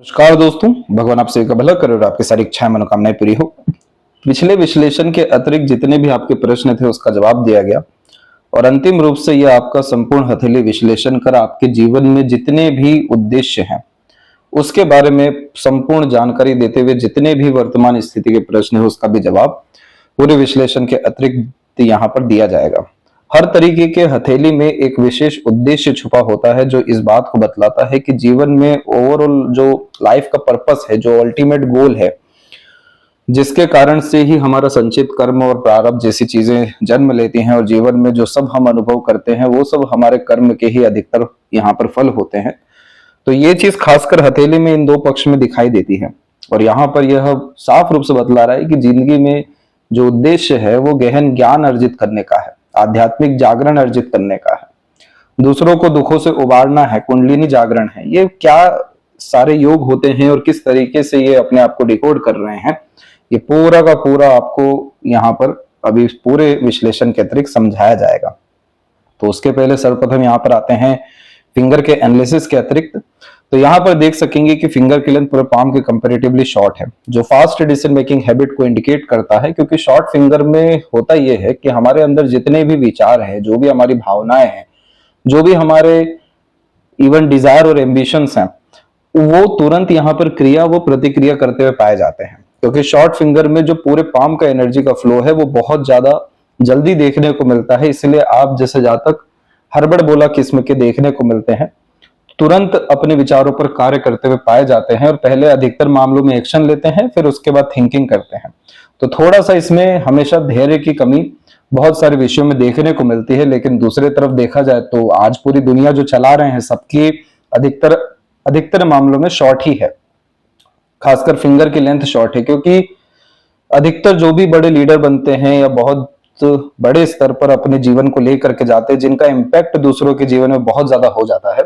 नमस्कार दोस्तों, भगवान आप सभी का भला करे और आपकी सारी इच्छाएं मनोकामनाएं पूरी हो। पिछले विश्लेषण के अतिरिक्त जितने भी आपके प्रश्न थे उसका जवाब दिया गया और अंतिम रूप से यह आपका संपूर्ण हथेली विश्लेषण कर आपके जीवन में जितने भी उद्देश्य हैं उसके बारे में संपूर्ण जानकारी देते हुए जितने भी वर्तमान स्थिति के प्रश्न है उसका भी जवाब पूरे विश्लेषण के अतिरिक्त यहाँ पर दिया जाएगा। हर तरीके के हथेली में एक विशेष उद्देश्य छुपा होता है जो इस बात को बतलाता है कि जीवन में ओवरऑल जो लाइफ का पर्पस है, जो अल्टीमेट गोल है, जिसके कारण से ही हमारा संचित कर्म और प्रारब्ध जैसी चीजें जन्म लेती हैं और जीवन में जो सब हम अनुभव करते हैं वो सब हमारे कर्म के ही अधिकतर यहाँ पर फल होते हैं। तो ये चीज खासकर हथेली में इन दो पक्ष में दिखाई देती है और यहाँ पर यह साफ रूप से बतला रहा है कि जिंदगी में जो उद्देश्य है वो गहन ज्ञान अर्जित करने का है, आध्यात्मिक जागरण अर्जित करने का है, दूसरों को दुखों से उबारना है, कुंडलिनी जागरण है। ये क्या सारे योग होते हैं और किस तरीके से ये अपने आप को डिकोड कर रहे हैं, ये पूरा का पूरा आपको यहाँ पर अभी पूरे विश्लेषण के अतिरिक्त समझाया जाएगा। तो उसके पहले सर्वप्रथम यहाँ पर आते हैं फिंगर के एनालिसिस के अतिरिक्त। तो यहाँ पर देख सकेंगे कि फिंगर की लेंथ पूरे पाम के कंपैरेटिवली शॉर्ट है, जो फास्ट डिसीजन मेकिंग हैबिट को इंडिकेट करता है, क्योंकि शॉर्ट फिंगर में होता यह है कि हमारे अंदर जितने भी विचार हैं, जो भी हमारी भावनाएं हैं, जो भी हमारे इवन डिजायर और एम्बिशंस हैं, वो तुरंत यहाँ पर क्रिया वो प्रतिक्रिया करते हुए पाए जाते हैं। क्योंकि शॉर्ट फिंगर में जो पूरे पाम का एनर्जी का फ्लो है वो बहुत ज्यादा जल्दी देखने को मिलता है, इसलिए आप जैसे जातक हड़बड़ बोला किस्म के देखने को मिलते हैं, तुरंत अपने विचारों पर कार्य करते हुए पाए जाते हैं और पहले अधिकतर मामलों में एक्शन लेते हैं, फिर उसके बाद थिंकिंग करते हैं। तो थोड़ा सा इसमें हमेशा धैर्य की कमी बहुत सारे विषयों में देखने को मिलती है। लेकिन दूसरे तरफ देखा जाए तो आज पूरी दुनिया जो चला रहे हैं सबकी अधिकतर मामलों में शॉर्ट ही है, खासकर फिंगर की लेंथ शॉर्ट है, क्योंकि अधिकतर जो भी बड़े लीडर बनते हैं या बहुत बड़े स्तर पर अपने जीवन को लेकर के जाते हैं, जिनका इम्पैक्ट दूसरों के जीवन में बहुत ज्यादा हो जाता है,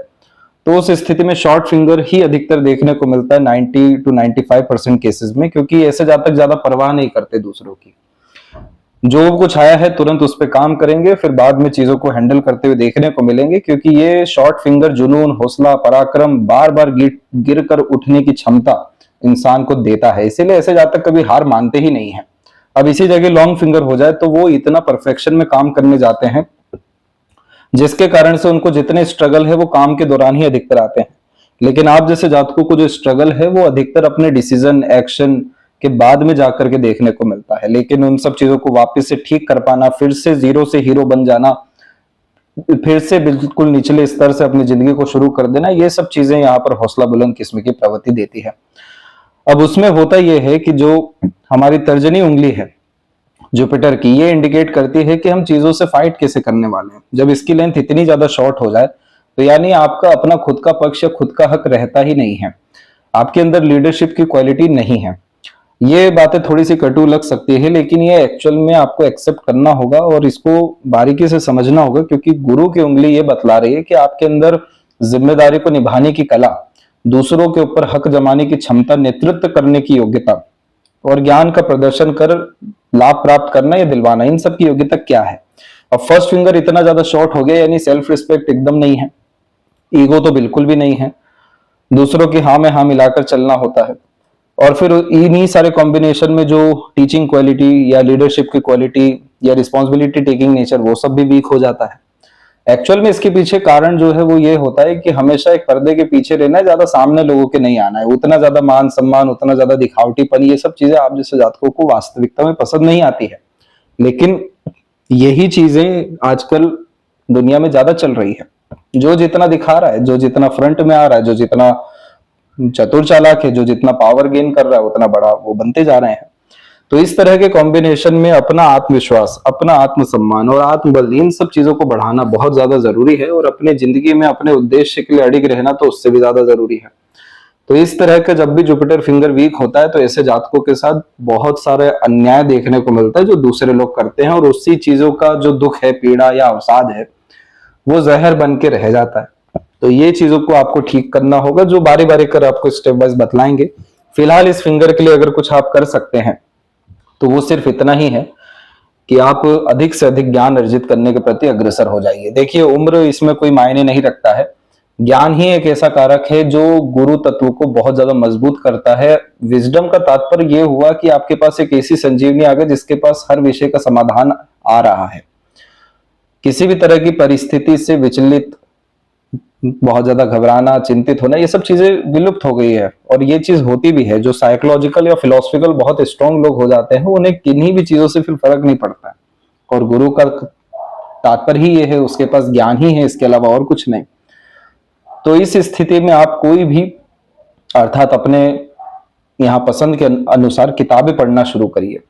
तो उस स्थिति में शॉर्ट फिंगर ही अधिकतर देखने को मिलता है 90 to 95% केसेस में, क्योंकि ऐसे जातक ज्यादा परवाह नहीं करते दूसरों की। जो कुछ आया है तुरंत उस पर काम करेंगे, फिर बाद में चीजों को हैंडल करते हुए देखने को मिलेंगे, क्योंकि ये शॉर्ट फिंगर जुनून, हौसला, पराक्रम, बार बार गिर कर उठने की क्षमता इंसान को देता है। इसीलिए ऐसे जातक कभी हार मानते ही नहीं है। अब इसी जगह लॉन्ग फिंगर हो जाए तो वो इतना परफेक्शन में काम करने जाते हैं जिसके कारण से उनको जितने स्ट्रगल है वो काम के दौरान ही अधिकतर आते हैं। लेकिन आप जैसे जातकों को जो स्ट्रगल है वो अधिकतर अपने डिसीजन एक्शन के बाद में जाकर के देखने को मिलता है। लेकिन उन सब चीजों को वापस से ठीक कर पाना, फिर से जीरो से हीरो बन जाना, फिर से बिल्कुल निचले स्तर से अपनी जिंदगी को शुरू कर देना, ये सब चीजें यहाँ पर हौसला बुलंद किस्म की प्रवृत्ति देती है। अब उसमें होता यह है कि जो हमारी तर्जनी उंगली है जुपिटर की, ये इंडिकेट करती है कि हम चीजों से फाइट कैसे करने वाले हैं। जब इसकी लेंथ इतनी ज्यादा शॉर्ट हो जाए तो यानी आपका अपना खुद का पक्ष या खुद का हक रहता ही नहीं है, आपके अंदर लीडरशिप की क्वालिटी नहीं है। ये बातें थोड़ी सी कटु लग सकती है, लेकिन ये एक्चुअल में आपको एक्सेप्ट करना होगा और इसको बारीकी से समझना होगा, क्योंकि गुरु की उंगली ये बतला रही है कि आपके अंदर जिम्मेदारी को निभाने की कला, दूसरों के ऊपर हक जमाने की क्षमता, नेतृत्व करने की योग्यता और ज्ञान का प्रदर्शन कर लाभ प्राप्त करना या दिलवाना, इन सब की योग्यता क्या है। अब फर्स्ट फिंगर इतना ज्यादा शॉर्ट हो गया यानी सेल्फ रिस्पेक्ट एकदम नहीं है, ईगो तो बिल्कुल भी नहीं है, दूसरों की हाँ में हाँ मिलाकर चलना होता है। और फिर इन्हीं सारे कॉम्बिनेशन में जो टीचिंग क्वालिटी या लीडरशिप की क्वालिटी या रिस्पॉन्सिबिलिटी टेकिंग नेचर, वो सब भी वीक हो जाता है। एक्चुअल में इसके पीछे कारण जो है वो ये होता है कि हमेशा एक पर्दे के पीछे रहना है, ज्यादा सामने लोगों के नहीं आना है। उतना ज्यादा मान सम्मान, उतना ज्यादा दिखावटीपन, ये सब चीजें आप जैसे जातकों को वास्तविकता में पसंद नहीं आती है। लेकिन यही चीजें आजकल दुनिया में ज्यादा चल रही है। जो जितना दिखा रहा है, जो जितना फ्रंट में आ रहा है, जो जितना चतुर चालाक है, जो जितना पावर गेन कर रहा है, उतना बड़ा वो बनते जा रहे हैं। तो इस तरह के कॉम्बिनेशन में अपना आत्मविश्वास, अपना आत्मसम्मान और आत्मबल, इन सब चीजों को बढ़ाना बहुत ज्यादा जरूरी है और अपने जिंदगी में अपने उद्देश्य के लिए अडिग रहना तो उससे भी ज्यादा जरूरी है। तो इस तरह का जब भी जुपिटर फिंगर वीक होता है तो ऐसे जातकों के साथ बहुत सारे अन्याय देखने को मिलता है जो दूसरे लोग करते हैं, और उसी चीजों का जो दुख है, पीड़ा या अवसाद है, वो जहर बन के रह जाता है। तो ये चीजों को आपको ठीक करना होगा, जो बारी बारी कर आपको स्टेप वाइज बतलाएंगे। फिलहाल इस फिंगर के लिए अगर कुछ आप कर सकते हैं तो वो सिर्फ इतना ही है कि आप अधिक से अधिक ज्ञान अर्जित करने के प्रति अग्रसर हो जाइए। देखिए, उम्र इसमें कोई मायने नहीं रखता है, ज्ञान ही एक ऐसा कारक है जो गुरु तत्व को बहुत ज्यादा मजबूत करता है। विजडम का तात्पर्य यह हुआ कि आपके पास एक ऐसी संजीवनी आ गई जिसके पास हर विषय का समाधान आ रहा है। किसी भी तरह की परिस्थिति से विचलित, बहुत ज्यादा घबराना, चिंतित होना, ये सब चीजें विलुप्त हो गई है। और ये चीज होती भी है, जो साइकोलॉजिकल या फिलोसफिकल बहुत स्ट्रॉन्ग लोग हो जाते हैं उन्हें किन्हीं भी चीजों से फिर फर्क नहीं पड़ता है। और गुरु का तात्पर्य ही ये है, उसके पास ज्ञान ही है, इसके अलावा और कुछ नहीं। तो इस स्थिति में आप कोई भी, अर्थात अपने यहाँ पसंद के अनुसार किताबें पढ़ना शुरू करिए।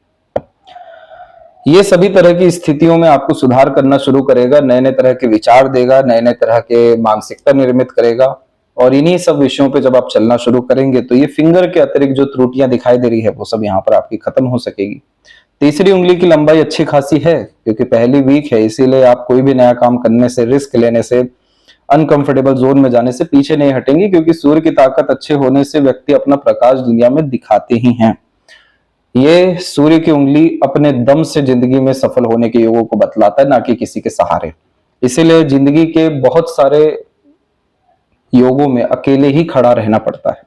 ये सभी तरह की स्थितियों में आपको सुधार करना शुरू करेगा, नए नए तरह के विचार देगा, नए नए तरह के मानसिकता निर्मित करेगा। और इन्हीं सब विषयों पे जब आप चलना शुरू करेंगे तो ये फिंगर के अतिरिक्त जो त्रुटियां दिखाई दे रही है वो सब यहाँ पर आपकी खत्म हो सकेगी। तीसरी उंगली की लंबाई अच्छी खासी है, क्योंकि पहली वीक है, इसीलिए आप कोई भी नया काम करने से, रिस्क लेने से, अनकंफर्टेबल जोन में जाने से पीछे नहीं हटेंगे, क्योंकि सूर्य की ताकत अच्छे होने से व्यक्ति अपना प्रकाश दुनिया में दिखाते ही हैं। ये सूर्य की उंगली अपने दम से जिंदगी में सफल होने के योगों को बतलाता है, ना कि किसी के सहारे। इसीलिए जिंदगी के बहुत सारे योगों में अकेले ही खड़ा रहना पड़ता है।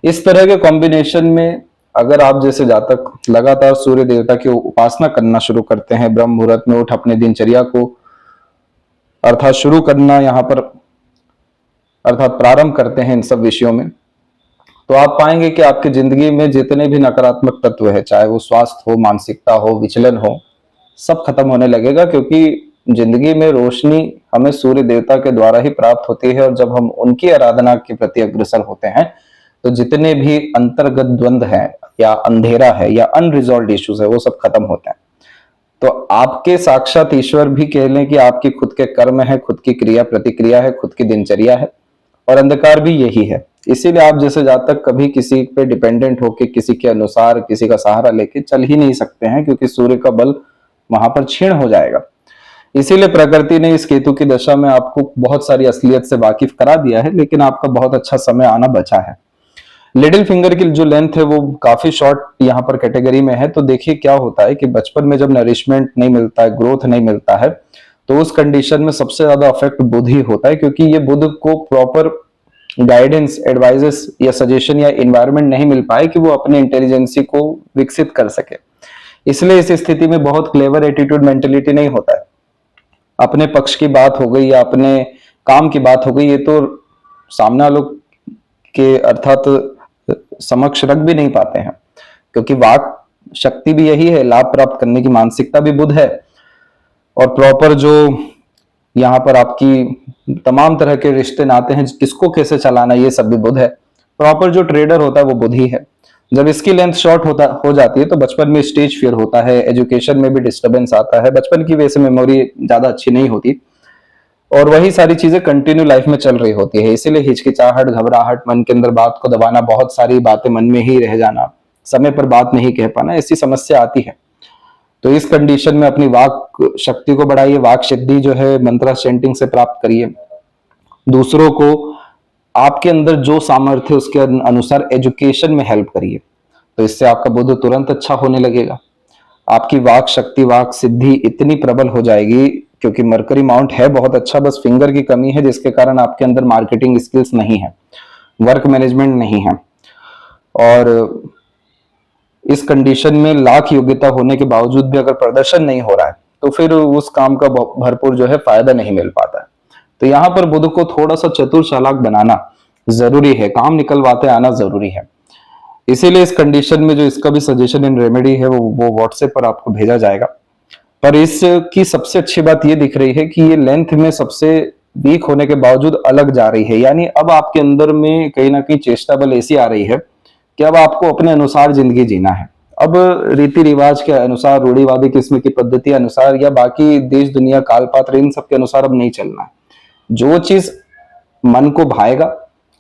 इस तरह के कॉम्बिनेशन में अगर आप जैसे जातक लगातार सूर्य देवता की उपासना करना शुरू करते हैं, ब्रह्म मुहूर्त में उठ अपने दिनचर्या को अर्थात शुरू करना यहाँ पर अर्थात प्रारंभ करते हैं इन सब विषयों में, तो आप पाएंगे कि आपकी जिंदगी में जितने भी नकारात्मक तत्व है, चाहे वो स्वास्थ्य हो, मानसिकता हो, विचलन हो, सब खत्म होने लगेगा। क्योंकि जिंदगी में रोशनी हमें सूर्य देवता के द्वारा ही प्राप्त होती है, और जब हम उनकी आराधना के प्रति अग्रसर होते हैं तो जितने भी अंतर्गत द्वंद्व है या अंधेरा है या अनरिजॉल्व इश्यूज है वो सब खत्म होते हैं। तो आपके साक्षात ईश्वर भी कह लें कि आपकी खुद के कर्म है, खुद की क्रिया प्रतिक्रिया है, खुद की दिनचर्या है, और अंधकार भी यही है। इसीलिए आप जैसे जातक कभी किसी पे डिपेंडेंट होके, किसी के अनुसार, किसी का सहारा लेके चल ही नहीं सकते हैं, क्योंकि सूर्य का बल वहां पर क्षीण हो जाएगा। इसीलिए प्रकृति ने इस केतु की दशा में आपको बहुत सारी असलियत से वाकिफ करा दिया है, लेकिन आपका बहुत अच्छा समय आना बचा है। लिटिल फिंगर की जो लेंथ है वो काफी शॉर्ट यहाँ पर कैटेगरी में है। तो देखिए क्या होता है कि बचपन में जब नरिशमेंट नहीं मिलता है, ग्रोथ नहीं मिलता है, तो उस कंडीशन में सबसे ज्यादा अफेक्ट बुध ही होता है, क्योंकि ये बुध को प्रॉपर गाइडेंस, एडवाइजेस या सजेशन या इन्वायरमेंट नहीं मिल पाए कि वो अपने इंटेलिजेंसी को विकसित कर सके। इसलिए इस स्थिति में बहुत क्लेवर एटीट्यूड, मेंटेलिटी नहीं होता है। अपने पक्ष की बात हो गई या अपने काम की बात हो गई, ये तो सामने लोग के अर्थात समक्ष रख भी नहीं पाते हैं, क्योंकि वाक शक्ति भी यही है, लाभ प्राप्त करने की मानसिकता भी बुध है, और प्रॉपर जो यहाँ पर आपकी तमाम तरह के रिश्ते नाते हैं, किसको कैसे चलाना, ये सब भी बुध है। प्रॉपर जो ट्रेडर होता है वो बुध ही है। जब इसकी लेंथ शॉर्ट हो जाती है तो बचपन में स्टेज फियर होता है, एजुकेशन में भी डिस्टर्बेंस आता है, बचपन की वजह से मेमोरी ज्यादा अच्छी नहीं होती, और वही सारी चीजें कंटिन्यू लाइफ में चल रही होती है। इसीलिए हिचकिचाहट, घबराहट, मन के अंदर बात को दबाना, बहुत सारी बातें मन में ही रह जाना, समय पर बात नहीं कह पाना, ऐसी समस्या आती है। तो इस कंडीशन में अपनी वाक शक्ति को बढ़ाइए, वाक सिद्धि जो है मंत्र चैंटिंग से प्राप्त करिए। दूसरों को आपके अंदर जो सामर्थ्य उसके अनुसार एजुकेशन में हेल्प करिए, तो इससे आपका बुद्ध तुरंत अच्छा होने लगेगा। आपकी वाक शक्ति, वाक सिद्धि इतनी प्रबल हो जाएगी, क्योंकि मरकरी माउंट है बहुत अच्छा, बस फिंगर की कमी है, जिसके कारण आपके अंदर मार्केटिंग स्किल्स नहीं है, वर्क मैनेजमेंट नहीं है, और इस कंडीशन में लाख योग्यता होने के बावजूद भी अगर प्रदर्शन नहीं हो रहा है तो फिर उस काम का भरपूर जो है फायदा नहीं मिल पाता है। तो यहाँ पर बुध को थोड़ा सा चतुर चालाक बनाना जरूरी है, काम निकलवाते आना जरूरी है। इसीलिए इस कंडीशन में जो इसका भी सजेशन एंड रेमेडी है वो व्हाट्सएप पर आपको भेजा जाएगा। पर इसकी सबसे अच्छी बात ये दिख रही है कि ये लेंथ में सबसे वीक होने के बावजूद अलग जा रही है, यानी अब आपके अंदर में कहीं ना कहीं चेष्टा बल ऐसी आ रही है कि अब आपको अपने अनुसार जिंदगी जीना है। अब रीति रिवाज के अनुसार, रूढ़िवादी किस्म की पद्धति अनुसार या बाकी देश दुनिया काल पात्र इन सब के अनुसार अब नहीं चलना है। जो चीज मन को भाएगा,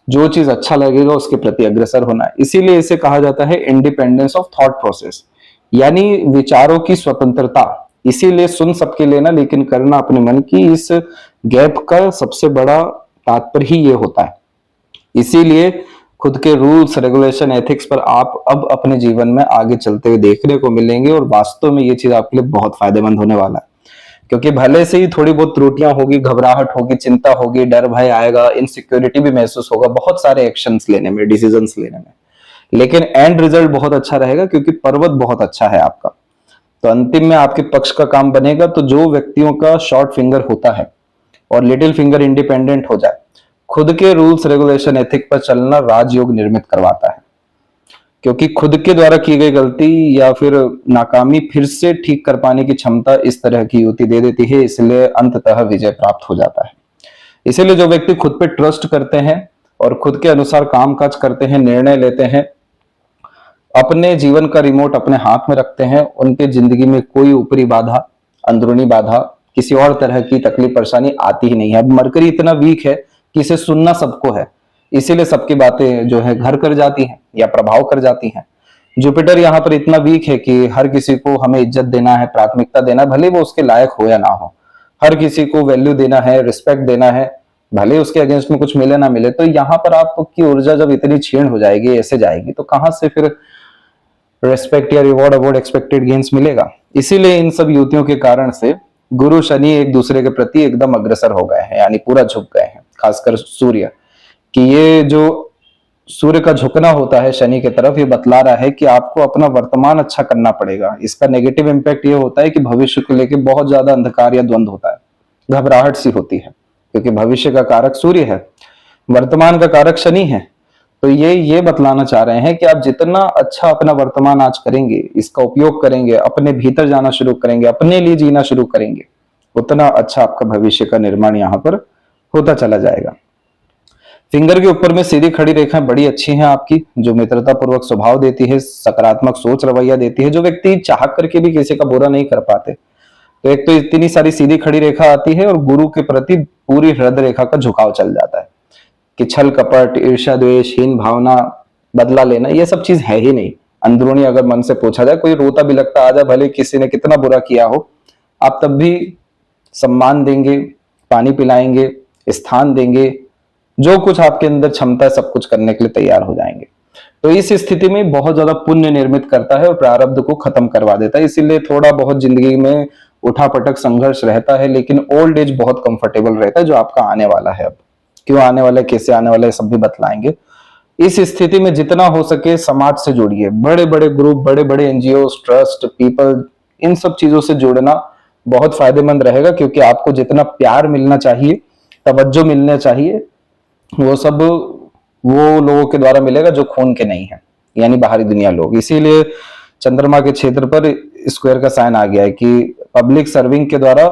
जो चीज अच्छा लगेगा उसके प्रति अग्रसर होना है। इसीलिए इसे कहा जाता है इंडिपेंडेंस ऑफ थॉट प्रोसेस, यानी विचारों की स्वतंत्रता। इसीलिए सुन सबके लेना लेकिन करना अपने मन की, इस गैप का सबसे बड़ा तात्पर्य ही ये होता है। इसीलिए खुद के रूल्स, रेगुलेशन, एथिक्स पर आप अब अपने जीवन में आगे चलते हुए देखने को मिलेंगे, और वास्तव में ये चीज आपके लिए बहुत फायदेमंद होने वाला है। क्योंकि भले से ही थोड़ी बहुत त्रुटियां होगी, घबराहट होगी, चिंता होगी, डर भय आएगा, इनसिक्योरिटी भी महसूस होगा बहुत सारे एक्शंस लेने में, डिसीजंस लेने में, लेकिन एंड रिजल्ट बहुत अच्छा रहेगा क्योंकि पर्वत बहुत अच्छा है आपका। तो अंतिम में आपके पक्ष का काम बनेगा। तो जो व्यक्तियों का शॉर्ट फिंगर होता है और लिटिल फिंगर इंडिपेंडेंट हो जाए, खुद के रूल्स रेगुलेशन एथिक पर चलना राजयोग निर्मित करवाता है, क्योंकि खुद के द्वारा की गई गलती या फिर नाकामी फिर से ठीक कर पाने की क्षमता इस तरह की युति दे देती है, इसलिए अंततः विजय प्राप्त हो जाता है। इसीलिए जो व्यक्ति खुद पे ट्रस्ट करते हैं और खुद के अनुसार काम काज करते हैं, निर्णय लेते हैं, अपने जीवन का रिमोट अपने हाथ में रखते हैं, उनके जिंदगी में कोई ऊपरी बाधा, अंदरूनी बाधा, किसी और तरह की तकलीफ परेशानी आती ही नहीं है। अब मरकरी इतना वीक है कि इसे सुनना सबको है, इसीलिए सबकी बातें जो है घर कर जाती हैं या प्रभाव कर जाती हैं। जुपिटर यहाँ पर इतना वीक है कि हर किसी को हमें इज्जत देना है, प्राथमिकता देना है, भले वो उसके लायक हो या ना हो। हर किसी को वैल्यू देना है, रिस्पेक्ट देना है, भले उसके अगेंस्ट में कुछ मिले ना मिले। तो यहाँ पर आपकी ऊर्जा जब इतनी क्षीण हो जाएगी, ऐसे जाएगी, तो कहां से फिर रेस्पेक्ट या रिवॉर्ड अवार्ड एक्सपेक्टेड गेन्स मिलेगा। इसीलिए इन सब युतियों के कारण से गुरु शनि एक दूसरे के प्रति एकदम अग्रसर हो गए हैं, यानी पूरा झुक गए हैं। खासकर सूर्य, कि ये जो सूर्य का झुकना होता है शनि की तरफ, ये बतला रहा है कि आपको अपना वर्तमान अच्छा करना पड़ेगा। इसका नेगेटिव इंपैक्ट ये होता है कि भविष्य को लेकर बहुत ज्यादा अंधकार या द्वंद होता है, घबराहट सी होती है, क्योंकि भविष्य का कारक सूर्य है, वर्तमान का कारक शनि है। तो ये बतलाना चाह रहे हैं कि आप जितना अच्छा अपना वर्तमान आज करेंगे, इसका उपयोग करेंगे, अपने भीतर जाना शुरू करेंगे, अपने लिए जीना शुरू करेंगे, उतना अच्छा आपका भविष्य का निर्माण यहाँ पर होता चला जाएगा। फिंगर के ऊपर में सीधी खड़ी रेखाएं बड़ी अच्छी हैं आपकी, जो मित्रता पूर्वक स्वभाव देती है, सकारात्मक सोच रवैया देती है, जो व्यक्ति चाह करके भी किसी का बुरा नहीं कर पाते। तो एक तो इतनी सारी सीधी खड़ी रेखा आती है, और गुरु के प्रति पूरी हृदय रेखा का झुकाव चल जाता है कि छल कपट, ईर्ष्या द्वेष, हीन भावना, बदला लेना, ये सब चीज है ही नहीं। अंदरूनी अगर मन से पूछा जाए, कोई रोता बिलखता आ जाए, भले किसी ने कितना बुरा किया हो, आप तब भी सम्मान देंगे, पानी पिलाएंगे, स्थान देंगे, जो कुछ आपके अंदर क्षमता है सब कुछ करने के लिए तैयार हो जाएंगे। तो इस स्थिति में बहुत ज्यादा पुण्य निर्मित करता है और प्रारब्ध को खत्म करवा देता है। इसीलिए थोड़ा बहुत जिंदगी में उठापटक संघर्ष रहता है, लेकिन ओल्ड एज बहुत कंफर्टेबल रहता है, जो आपका आने वाला है। अब क्यों आने वाला है, कैसे आने वाला है, सब भी बतलाएंगे। इस स्थिति में जितना हो सके समाज से जुड़िए, बड़े बड़े ग्रुप, बड़े बड़े एनजीओ, ट्रस्ट, पीपल, इन सब चीजों से जुड़ना बहुत फायदेमंद रहेगा, क्योंकि आपको जितना प्यार मिलना चाहिए, तवज्जो मिलना चाहिए, वो सब वो लोगों के द्वारा मिलेगा जो खून के नहीं है, यानी बाहरी दुनिया लोग। इसीलिए चंद्रमा के क्षेत्र पर स्क्वायर का साइन आ गया है कि पब्लिक सर्विंग के द्वारा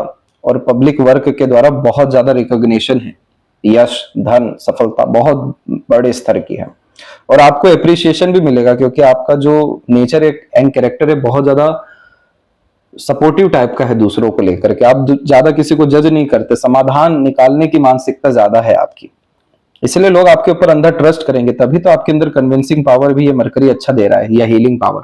और पब्लिक वर्क के द्वारा बहुत ज्यादा रिकॉग्निशन है, यश, धन, सफलता बहुत बड़े स्तर की है, और आपको एप्रिसिएशन भी मिलेगा, क्योंकि आपका जो नेचर एंड कैरेक्टर है बहुत ज्यादा सपोर्टिव टाइप का है दूसरों को लेकर के। आप ज्यादा किसी को जज नहीं करते, समाधान निकालने की मानसिकता ज्यादा है आपकी, इसलिए लोग आपके ऊपर अंदर ट्रस्ट करेंगे। तभी तो आपके अंदर कन्विंसिंग पावर भी ये मरकरी अच्छा दे रहा है, या हीलिंग पावर।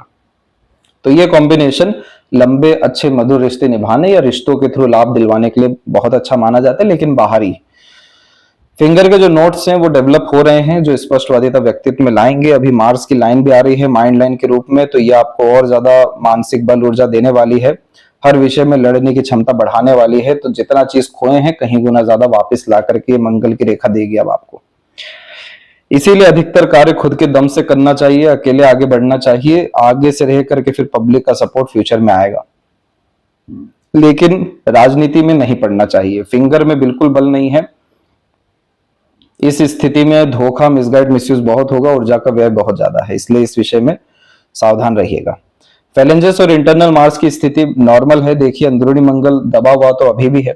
तो ये कॉम्बिनेशन लंबे अच्छे मधुर रिश्ते निभाने या रिश्तों के थ्रू लाभ दिलवाने के लिए बहुत अच्छा माना जाता है, लेकिन बाहरी फिंगर के जो नोट्स हैं वो डेवलप हो रहे हैं, जो स्पष्टवादिता व्यक्तित्व में लाएंगे। अभी मार्स की लाइन भी आ रही है माइंड लाइन के रूप में, तो ये आपको और ज्यादा मानसिक बल ऊर्जा देने वाली है, हर विषय में लड़ने की क्षमता बढ़ाने वाली है। तो जितना चीज खोए हैं कहीं गुना ज्यादा वापस ला करके मंगल की रेखा देगी अब आपको। इसीलिए अधिकतर कार्य खुद के दम से करना चाहिए, अकेले आगे बढ़ना चाहिए, आगे से रह करके फिर पब्लिक का सपोर्ट फ्यूचर में आएगा, लेकिन राजनीति में नहीं पड़ना चाहिए। फिंगर में बिल्कुल बल नहीं है, इस स्थिति में धोखा, मिसगाइड, मिसयूज बहुत होगा, ऊर्जा का व्यय बहुत ज्यादा है, इसलिए इस विषय में सावधान रहिएगा। फैलेंजेस और इंटरनल मार्स की स्थिति नॉर्मल है। देखिए अंदरूनी मंगल दबा हुआ तो अभी भी है।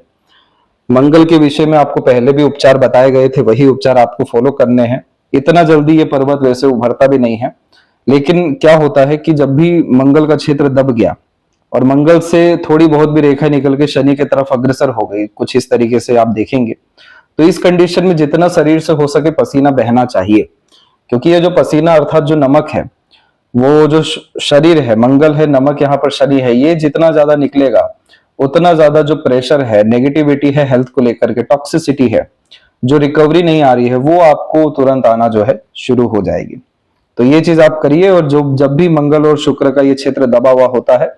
मंगल के विषय में आपको पहले भी उपचार बताए गए थे, वही उपचार आपको फॉलो करने हैं। इतना जल्दी ये पर्वत वैसे उभरता भी नहीं है, लेकिन क्या होता है कि जब भी मंगल का क्षेत्र दब गया और मंगल से थोड़ी बहुत भी रेखा निकल के शनि की तरफ अग्रसर हो गई, कुछ इस तरीके से आप देखेंगे, तो इस कंडीशन में जितना शरीर से हो सके पसीना बहना चाहिए, क्योंकि ये जो पसीना अर्थात जो नमक है, वो जो शरीर है, मंगल है, नमक यहाँ पर शनि है, ये जितना ज्यादा निकलेगा उतना ज्यादा जो प्रेशर है, नेगेटिविटी है, हेल्थ को लेकर के टॉक्सिसिटी है, जो रिकवरी नहीं आ रही है, वो आपको तुरंत आना जो है शुरू हो जाएगी। तो ये चीज आप करिए। और जो जब भी मंगल और शुक्र का ये क्षेत्र दबा हुआ होता है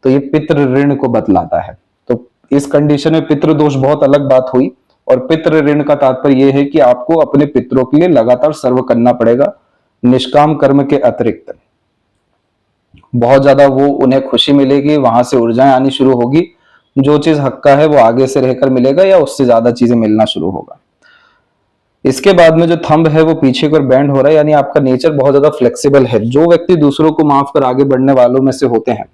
तो ये पितृ ऋण को बतलाता है। तो इस कंडीशन में पितृ दोष बहुत अलग बात हुई, और पितृ ऋण का तात्पर्य यह है कि आपको अपने पितरों के लिए लगातार सर्व करना पड़ेगा, निष्काम कर्म के अतिरिक्त। बहुत ज्यादा वो उन्हें खुशी मिलेगी, वहां से ऊर्जाएं आनी शुरू होगी, जो चीज हक का है वो आगे से रहकर मिलेगा या उससे ज्यादा चीजें मिलना शुरू होगा। इसके बाद में जो थंब है वो पीछे की ओर बैंड हो रहा है, यानी आपका नेचर बहुत ज्यादा फ्लेक्सिबल है। जो व्यक्ति दूसरों को माफ कर आगे बढ़ने वालों में से होते हैं,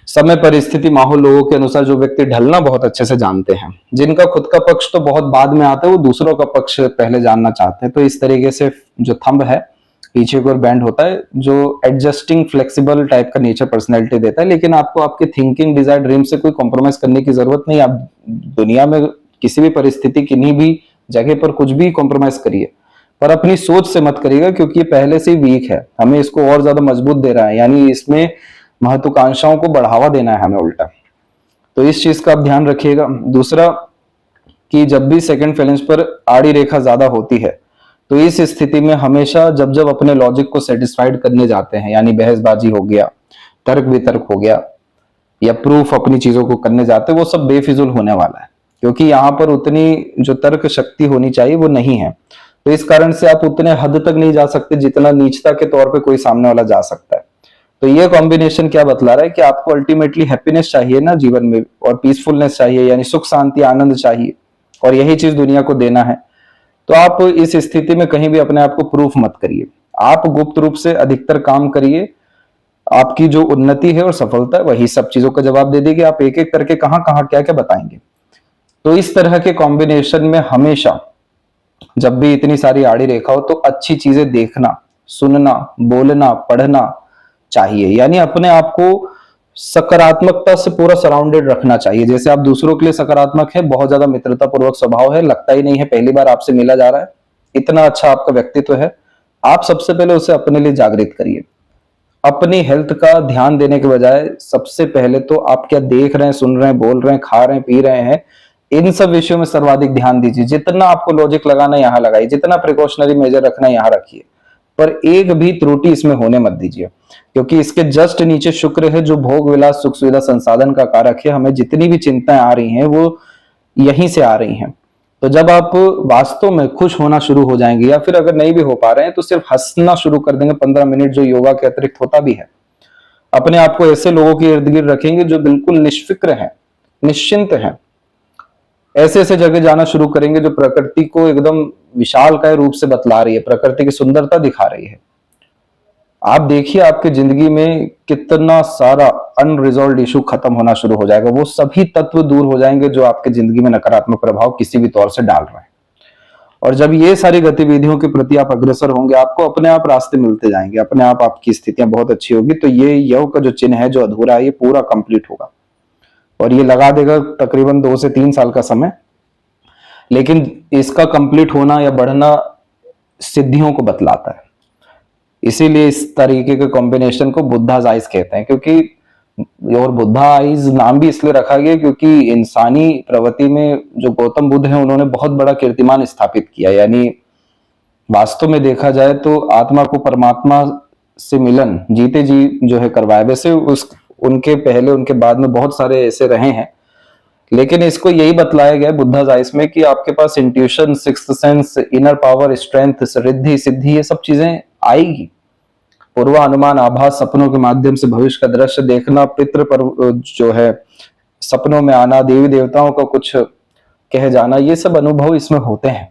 समय परिस्थिति माहौल लोगों के अनुसार जो व्यक्ति ढलना बहुत अच्छे से जानते हैं, जिनका खुद का पक्ष तो बहुत बाद में आता है, वो दूसरों का पक्ष पहले जानना चाहते हैं। तो इस तरीके से जो थंब है पीछे की ओर बैंड होता है, जो एडजस्टिंग फ्लेक्सिबल टाइप का नेचर पर्सनैलिटी देता है। लेकिन आपको आपके थिंकिंग, डिजायर, ड्रीम से कोई कॉम्प्रोमाइज करने की जरूरत नहीं। आप दुनिया में किसी भी परिस्थिति, किन्हीं भी जगह पर कुछ भी कॉम्प्रोमाइज करिए, पर अपनी सोच से मत करिएगा, क्योंकि ये पहले से ही वीक है। हमें इसको और ज्यादा मजबूत दे रहा है, यानी इसमें महत्वाकांक्षाओं को बढ़ावा देना है हमें उल्टा। तो इस चीज का आप ध्यान रखिएगा। दूसरा कि जब भी सेकंड फैलेंज पर आड़ी रेखा ज्यादा होती है, तो इस स्थिति में हमेशा जब जब अपने लॉजिक को सेटिस्फाइड करने जाते हैं, यानी बहसबाजी हो गया, तर्क वितर्क हो गया, या प्रूफ अपनी चीजों को करने जाते हैं, वो सब बेफिजुल होने वाला है, क्योंकि यहाँ पर उतनी जो तर्क शक्ति होनी चाहिए वो नहीं है। तो इस कारण से आप उतने हद तक नहीं जा सकते जितना नीचता के तौर पे कोई सामने वाला जा सकता है। तो ये कॉम्बिनेशन क्या बतला रहा है कि आपको अल्टीमेटली हैप्पीनेस चाहिए ना जीवन में, और पीसफुलनेस चाहिए, यानी सुख शांति आनंद चाहिए, और यही चीज दुनिया को देना है। तो आप इस स्थिति में कहीं भी अपने आप को प्रूफ मत करिए, आप गुप्त रूप से अधिकतर काम करिए। आपकी जो उन्नति है और सफलता है वही सब चीजों का जवाब दे देगी। आप एक एक करके कहां कहां क्या क्या बताएंगे। तो इस तरह के कॉम्बिनेशन में हमेशा जब भी इतनी सारी आड़ी रेखा हो, तो अच्छी चीजें देखना, सुनना, बोलना, पढ़ना चाहिए, यानी अपने आप को सकारात्मकता से पूरा सराउंडेड रखना चाहिए। जैसे आप दूसरों के लिए सकारात्मक है, बहुत ज्यादा मित्रता पूर्वक स्वभाव है, लगता ही नहीं है पहली बार आपसे मिला जा रहा है, इतना अच्छा आपका व्यक्तित्व है, आप सबसे पहले उसे अपने लिए जागृत करिए। अपनी हेल्थ का ध्यान देने के बजाय सबसे पहले तो आप क्या देख रहे हैं, सुन रहे हैं, बोल रहे हैं, खा रहे हैं, पी रहे हैं, इन सब विषयों में सर्वाधिक ध्यान दीजिए। जितना आपको लॉजिक लगाना यहां लगाइए, जितना प्रिकॉशनरी मेजर रखना यहां रखिए, पर एक भी त्रुटि इसमें होने मत दीजिए, क्योंकि इसके जस्ट नीचे शुक्र है, जो भोग विलास सुख सुविधा संसाधन का कारक है। हमें जितनी भी चिंताएं आ रही हैं वो यहीं से आ रही हैं। तो जब आप वास्तव में खुश होना शुरू हो जाएंगे, या फिर अगर नहीं भी हो पा रहे हैं तो सिर्फ हंसना शुरू कर देंगे 15 मिनट, जो योगा के अतिरिक्त होता भी है। अपने आप को ऐसे लोगों के इर्द गिर्द रखेंगे जो बिल्कुल निष्फिक्र हैं, निश्चिंत हैं। ऐसे ऐसे जगह जाना शुरू करेंगे जो प्रकृति को एकदम विशालकाय रूप से बतला रही है, प्रकृति की सुंदरता दिखा रही है। आप देखिए आपकी जिंदगी में कितना सारा अनरिजॉल्व इशू खत्म होना शुरू हो जाएगा। वो सभी तत्व दूर हो जाएंगे जो आपके जिंदगी में नकारात्मक प्रभाव किसी भी तौर से डाल रहे हैं। और जब ये सारी गतिविधियों के प्रति आप अग्रसर होंगे, आपको अपने आप रास्ते मिलते जाएंगे, अपने आप आपकी स्थितियां बहुत अच्छी होगी। तो ये योग का जो चिन्ह है, जो अधूरा है, ये पूरा कंप्लीट होगा, और ये लगा देगा तकरीबन 2 से 3 साल का समय। लेकिन इसका कंप्लीट होना या बढ़ना सिद्धियों को बतलाता है। इसीलिए इस तरीके के कॉम्बिनेशन को बुद्धाज आइज कहते हैं, क्योंकि और बुद्धा आइज नाम भी इसलिए रखा गया क्योंकि इंसानी प्रवृत्ति में जो गौतम बुद्ध हैं उन्होंने बहुत बड़ा कीर्तिमान स्थापित किया। यानी वास्तव में देखा जाए तो आत्मा को परमात्मा से मिलन जीते जी जो है करवाया। वैसे उनके पहले उनके बाद में बहुत सारे ऐसे रहे हैं, लेकिन इसको यही बतलाया गया है बुद्धा जाइस में कि आपके पास intuition, sixth sense, inner power, strength, Riddhi, Siddhi, ये सब चीजें आएगी। पूर्वानुमान, आभास, सपनों के माध्यम से भविष्य का दृश्य देखना, पितृ पर जो है सपनों में आना, देवी देवताओं का कुछ कह जाना, ये सब अनुभव इसमें होते हैं,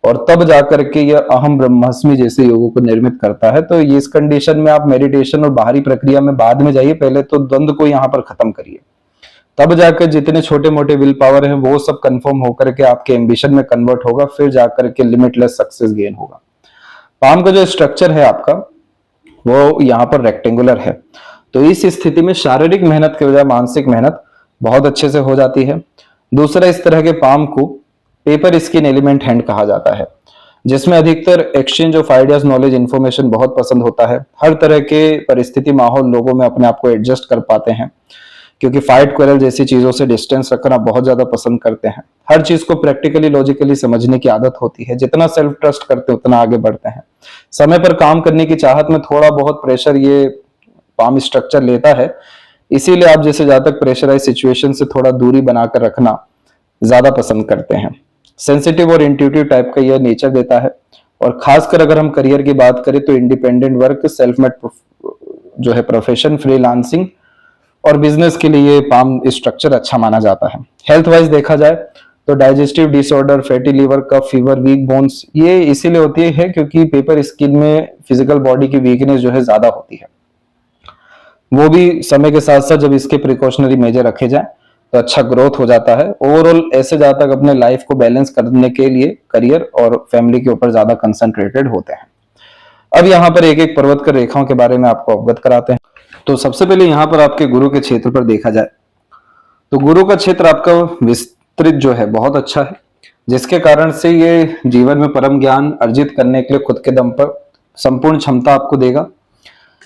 और तब जाकर के यह अहम ब्रह्मास्मि जैसे योगों को निर्मित करता है। तो ये इस कंडीशन में आप मेडिटेशन और बाहरी प्रक्रिया में बाद में जाइए, पहले तो द्वंद्व को यहाँ पर खत्म करिए, तब जाकर जितने छोटे मोटे विल पावर हैं वो सब कंफर्म होकर के आपके एम्बिशन में कन्वर्ट होगा, फिर जाकर के लिमिटलेस सक्सेस गेन होगा। पाम का जो स्ट्रक्चर है आपका वो यहाँ पर रेक्टेंगुलर है, तो इस स्थिति में शारीरिक मेहनत के बजाय मानसिक मेहनत बहुत अच्छे से हो जाती है। दूसरा, इस तरह के पाम को पेपर स्किन एलिमेंट हैंड कहा जाता है, जिसमें अधिकतर exchange of ideas, knowledge, information बहुत पसंद होता है। हर तरह के परिस्थिति, माहौल, लोगों में अपने आप को एडजस्ट कर पाते हैं, क्योंकि फाइट क्वेरल जैसी चीजों से डिस्टेंस रखना बहुत ज्यादा पसंद करते हैं। हर चीज को प्रैक्टिकली, लॉजिकली समझने की आदत होती है। जितना सेल्फ ट्रस्ट करते हैं उतना आगे बढ़ते हैं। समय पर काम करने की चाहत में थोड़ा बहुत प्रेशर ये पाम स्ट्रक्चर लेता है, इसीलिए आप जैसे जातक प्रेशराइज सिचुएशन से थोड़ा दूरी बनाकर रखना ज्यादा पसंद करते हैं। सेंसिटिव और इंट्यूटिव टाइप का यह नेचर देता है। और खासकर अगर हम करियर की बात करें तो इंडिपेंडेंट वर्क, सेल्फ मेड जो है प्रोफेशन, फ्रीलांसिंग और बिजनेस के लिए ये पाम स्ट्रक्चर अच्छा माना जाता है। हेल्थ वाइज देखा जाए तो डाइजेस्टिव डिसऑर्डर, फैटी लिवर, कफ, फीवर, वीक बोन्स, ये इसीलिए होती है क्योंकि पेपर स्किन में फिजिकल बॉडी की वीकनेस जो है ज्यादा होती है। वो भी समय के साथ साथ जब इसके प्रिकॉशनरी मेजर रखे जाए तो अच्छा ग्रोथ हो जाता है। ओवरऑल ऐसे जहां तक अपने लाइफ को बैलेंस करने के लिए करियर और फैमिली के ऊपर ज्यादा कंसंट्रेटेड होते हैं। अब यहाँ पर एक एक पर्वत कर रेखाओं के बारे में आपको अवगत कराते हैं। तो सबसे पहले यहाँ पर आपके गुरु के क्षेत्र पर देखा जाए तो गुरु का क्षेत्र आपका विस्तृत जो है बहुत अच्छा है, जिसके कारण से ये जीवन में परम ज्ञान अर्जित करने के लिए खुद के दम पर संपूर्ण क्षमता आपको देगा।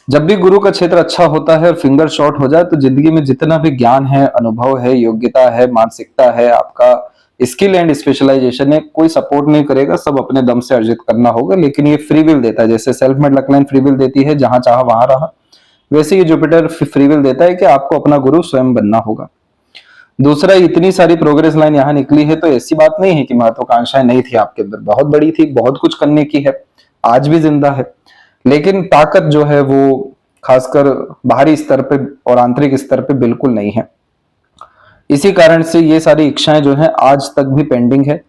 जब भी गुरु का क्षेत्र अच्छा होता है और फिंगर शॉट हो जाए तो जिंदगी में जितना भी ज्ञान है, अनुभव है, योग्यता है, मानसिकता है, आपका स्किल एंड स्पेशलाइजेशन है, कोई सपोर्ट नहीं करेगा, सब अपने दम से अर्जित करना होगा। लेकिन ये फ्री विल देता है, जैसे सेल्फ मेड लकलाइन फ्री विल देती है, जहां चाहा वहां रहा, वैसे ये जुपिटर फ्री विल देता है कि आपको अपना गुरु स्वयं बनना होगा। दूसरा, इतनी सारी प्रोग्रेस लाइन यहाँ निकली है तो ऐसी बात नहीं है कि महत्वाकांक्षाएं नहीं थी आपके अंदर, बहुत बड़ी थी, बहुत कुछ करने की है, आज भी जिंदा है। लेकिन ताकत जो है वो खासकर बाहरी स्तर पे और आंतरिक स्तर पे बिल्कुल नहीं है। इसी कारण से ये सारी इच्छाएं जो है आज तक भी पेंडिंग है।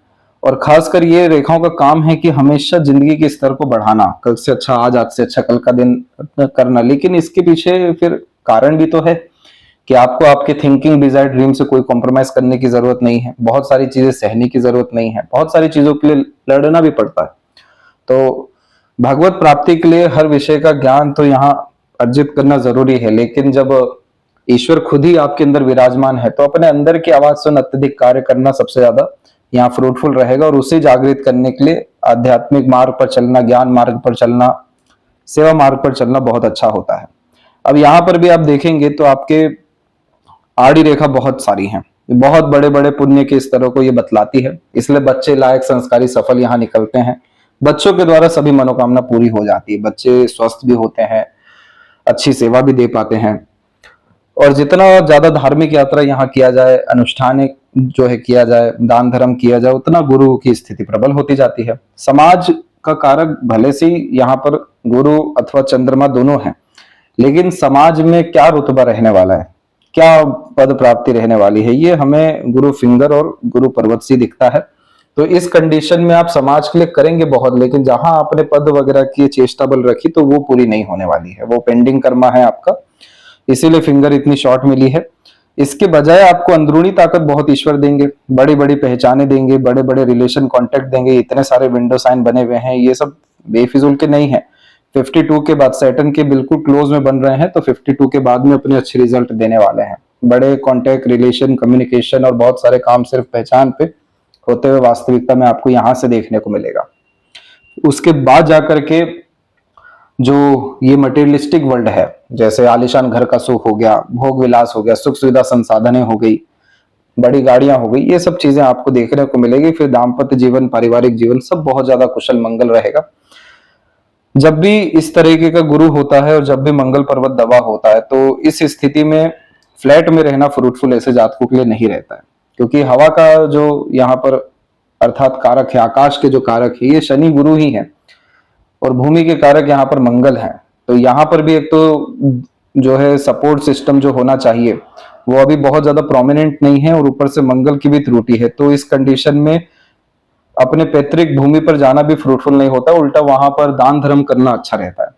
और खासकर ये रेखाओं का काम है कि हमेशा जिंदगी के स्तर को बढ़ाना, कल से अच्छा आज, आज से अच्छा कल का दिन करना। लेकिन इसके पीछे फिर कारण भी तो है कि आपको आपके थिंकिंग, डिजायर, ड्रीम से कोई कॉम्प्रोमाइज करने की जरूरत नहीं है, बहुत सारी चीजें सहने की जरूरत नहीं है, बहुत सारी चीजों के लिए लड़ना भी पड़ता है। तो भगवत प्राप्ति के लिए हर विषय का ज्ञान तो यहाँ अर्जित करना जरूरी है, लेकिन जब ईश्वर खुद ही आपके अंदर विराजमान है तो अपने अंदर की आवाज सुन अत्यधिक कार्य करना सबसे ज्यादा यहाँ फ्रूटफुल रहेगा। और उसे जागृत करने के लिए आध्यात्मिक मार्ग पर चलना, ज्ञान मार्ग पर चलना, सेवा मार्ग पर चलना बहुत अच्छा होता है। अब यहाँ पर भी आप देखेंगे तो आपके आड़ी रेखा बहुत सारी हैं, बहुत बड़े बड़े पुण्य के स्तरों को ये बतलाती है। इसलिए बच्चे लायक, संस्कारी, सफल यहाँ निकलते हैं। बच्चों के द्वारा सभी मनोकामना पूरी हो जाती है, बच्चे स्वस्थ भी होते हैं, अच्छी सेवा भी दे पाते हैं। और जितना ज्यादा धार्मिक यात्रा यहाँ किया जाए, अनुष्ठान जो है किया जाए, दान धर्म किया जाए, उतना गुरु की स्थिति प्रबल होती जाती है। समाज का कारक भले से यहाँ पर गुरु अथवा चंद्रमा दोनों हैं, लेकिन समाज में क्या रुतबा रहने वाला है, क्या पद प्राप्ति रहने वाली है, ये हमें गुरु फिंगर और गुरु पर्वत से दिखता है। तो इस कंडीशन में आप समाज के लिए करेंगे बहुत, लेकिन जहां आपने पद वगैरह की चेष्टा बल रखी तो वो पूरी नहीं होने वाली है, वो पेंडिंग कर्मा है आपका, इसीलिए फिंगर इतनी शॉर्ट मिली है। इसके बजाय आपको अंदरूनी ताकत बहुत ईश्वर देंगे, बड़ी बड़ी पहचाने देंगे, बड़े बड़े रिलेशन कॉन्टेक्ट देंगे, इतने सारे विंडो साइन बने हुए हैं, ये सब बेफिजूल के नहीं है। 52 के बाद सैटर्न के बिल्कुल क्लोज में बन रहे हैं, तो 52 के बाद में अपने अच्छे रिजल्ट देने वाले हैं। बड़े कॉन्टेक्ट, रिलेशन, कम्युनिकेशन और बहुत सारे काम सिर्फ पहचान पे होते हुए वास्तविकता में आपको यहां से देखने को मिलेगा। उसके बाद जाकर के जो ये मटेरियलिस्टिक वर्ल्ड है, जैसे आलिशान घर का सुख हो गया, भोग विलास हो गया, सुख सुविधा संसाधनें हो गई, बड़ी गाड़ियां हो गई, ये सब चीजें आपको देखने को मिलेगी। फिर दाम्पत्य जीवन, पारिवारिक जीवन सब बहुत ज्यादा कुशल मंगल रहेगा। जब भी इस तरीके का गुरु होता है और जब भी मंगल पर्वत दबा होता है तो इस स्थिति में फ्लैट में रहना फ्रूटफुल ऐसे जातकों के लिए नहीं रहता है, क्योंकि हवा का जो यहाँ पर अर्थात कारक है, आकाश के जो कारक है, ये शनि गुरु ही है और भूमि के कारक यहाँ पर मंगल है। तो यहाँ पर भी एक तो जो है सपोर्ट सिस्टम जो होना चाहिए वो अभी बहुत ज्यादा प्रोमिनेंट नहीं है और ऊपर से मंगल की भी त्रुटि है। तो इस कंडीशन में अपने पैतृक भूमि पर जाना भी फ्रूटफुल नहीं होता, उल्टा वहां पर दान धर्म करना अच्छा रहता है।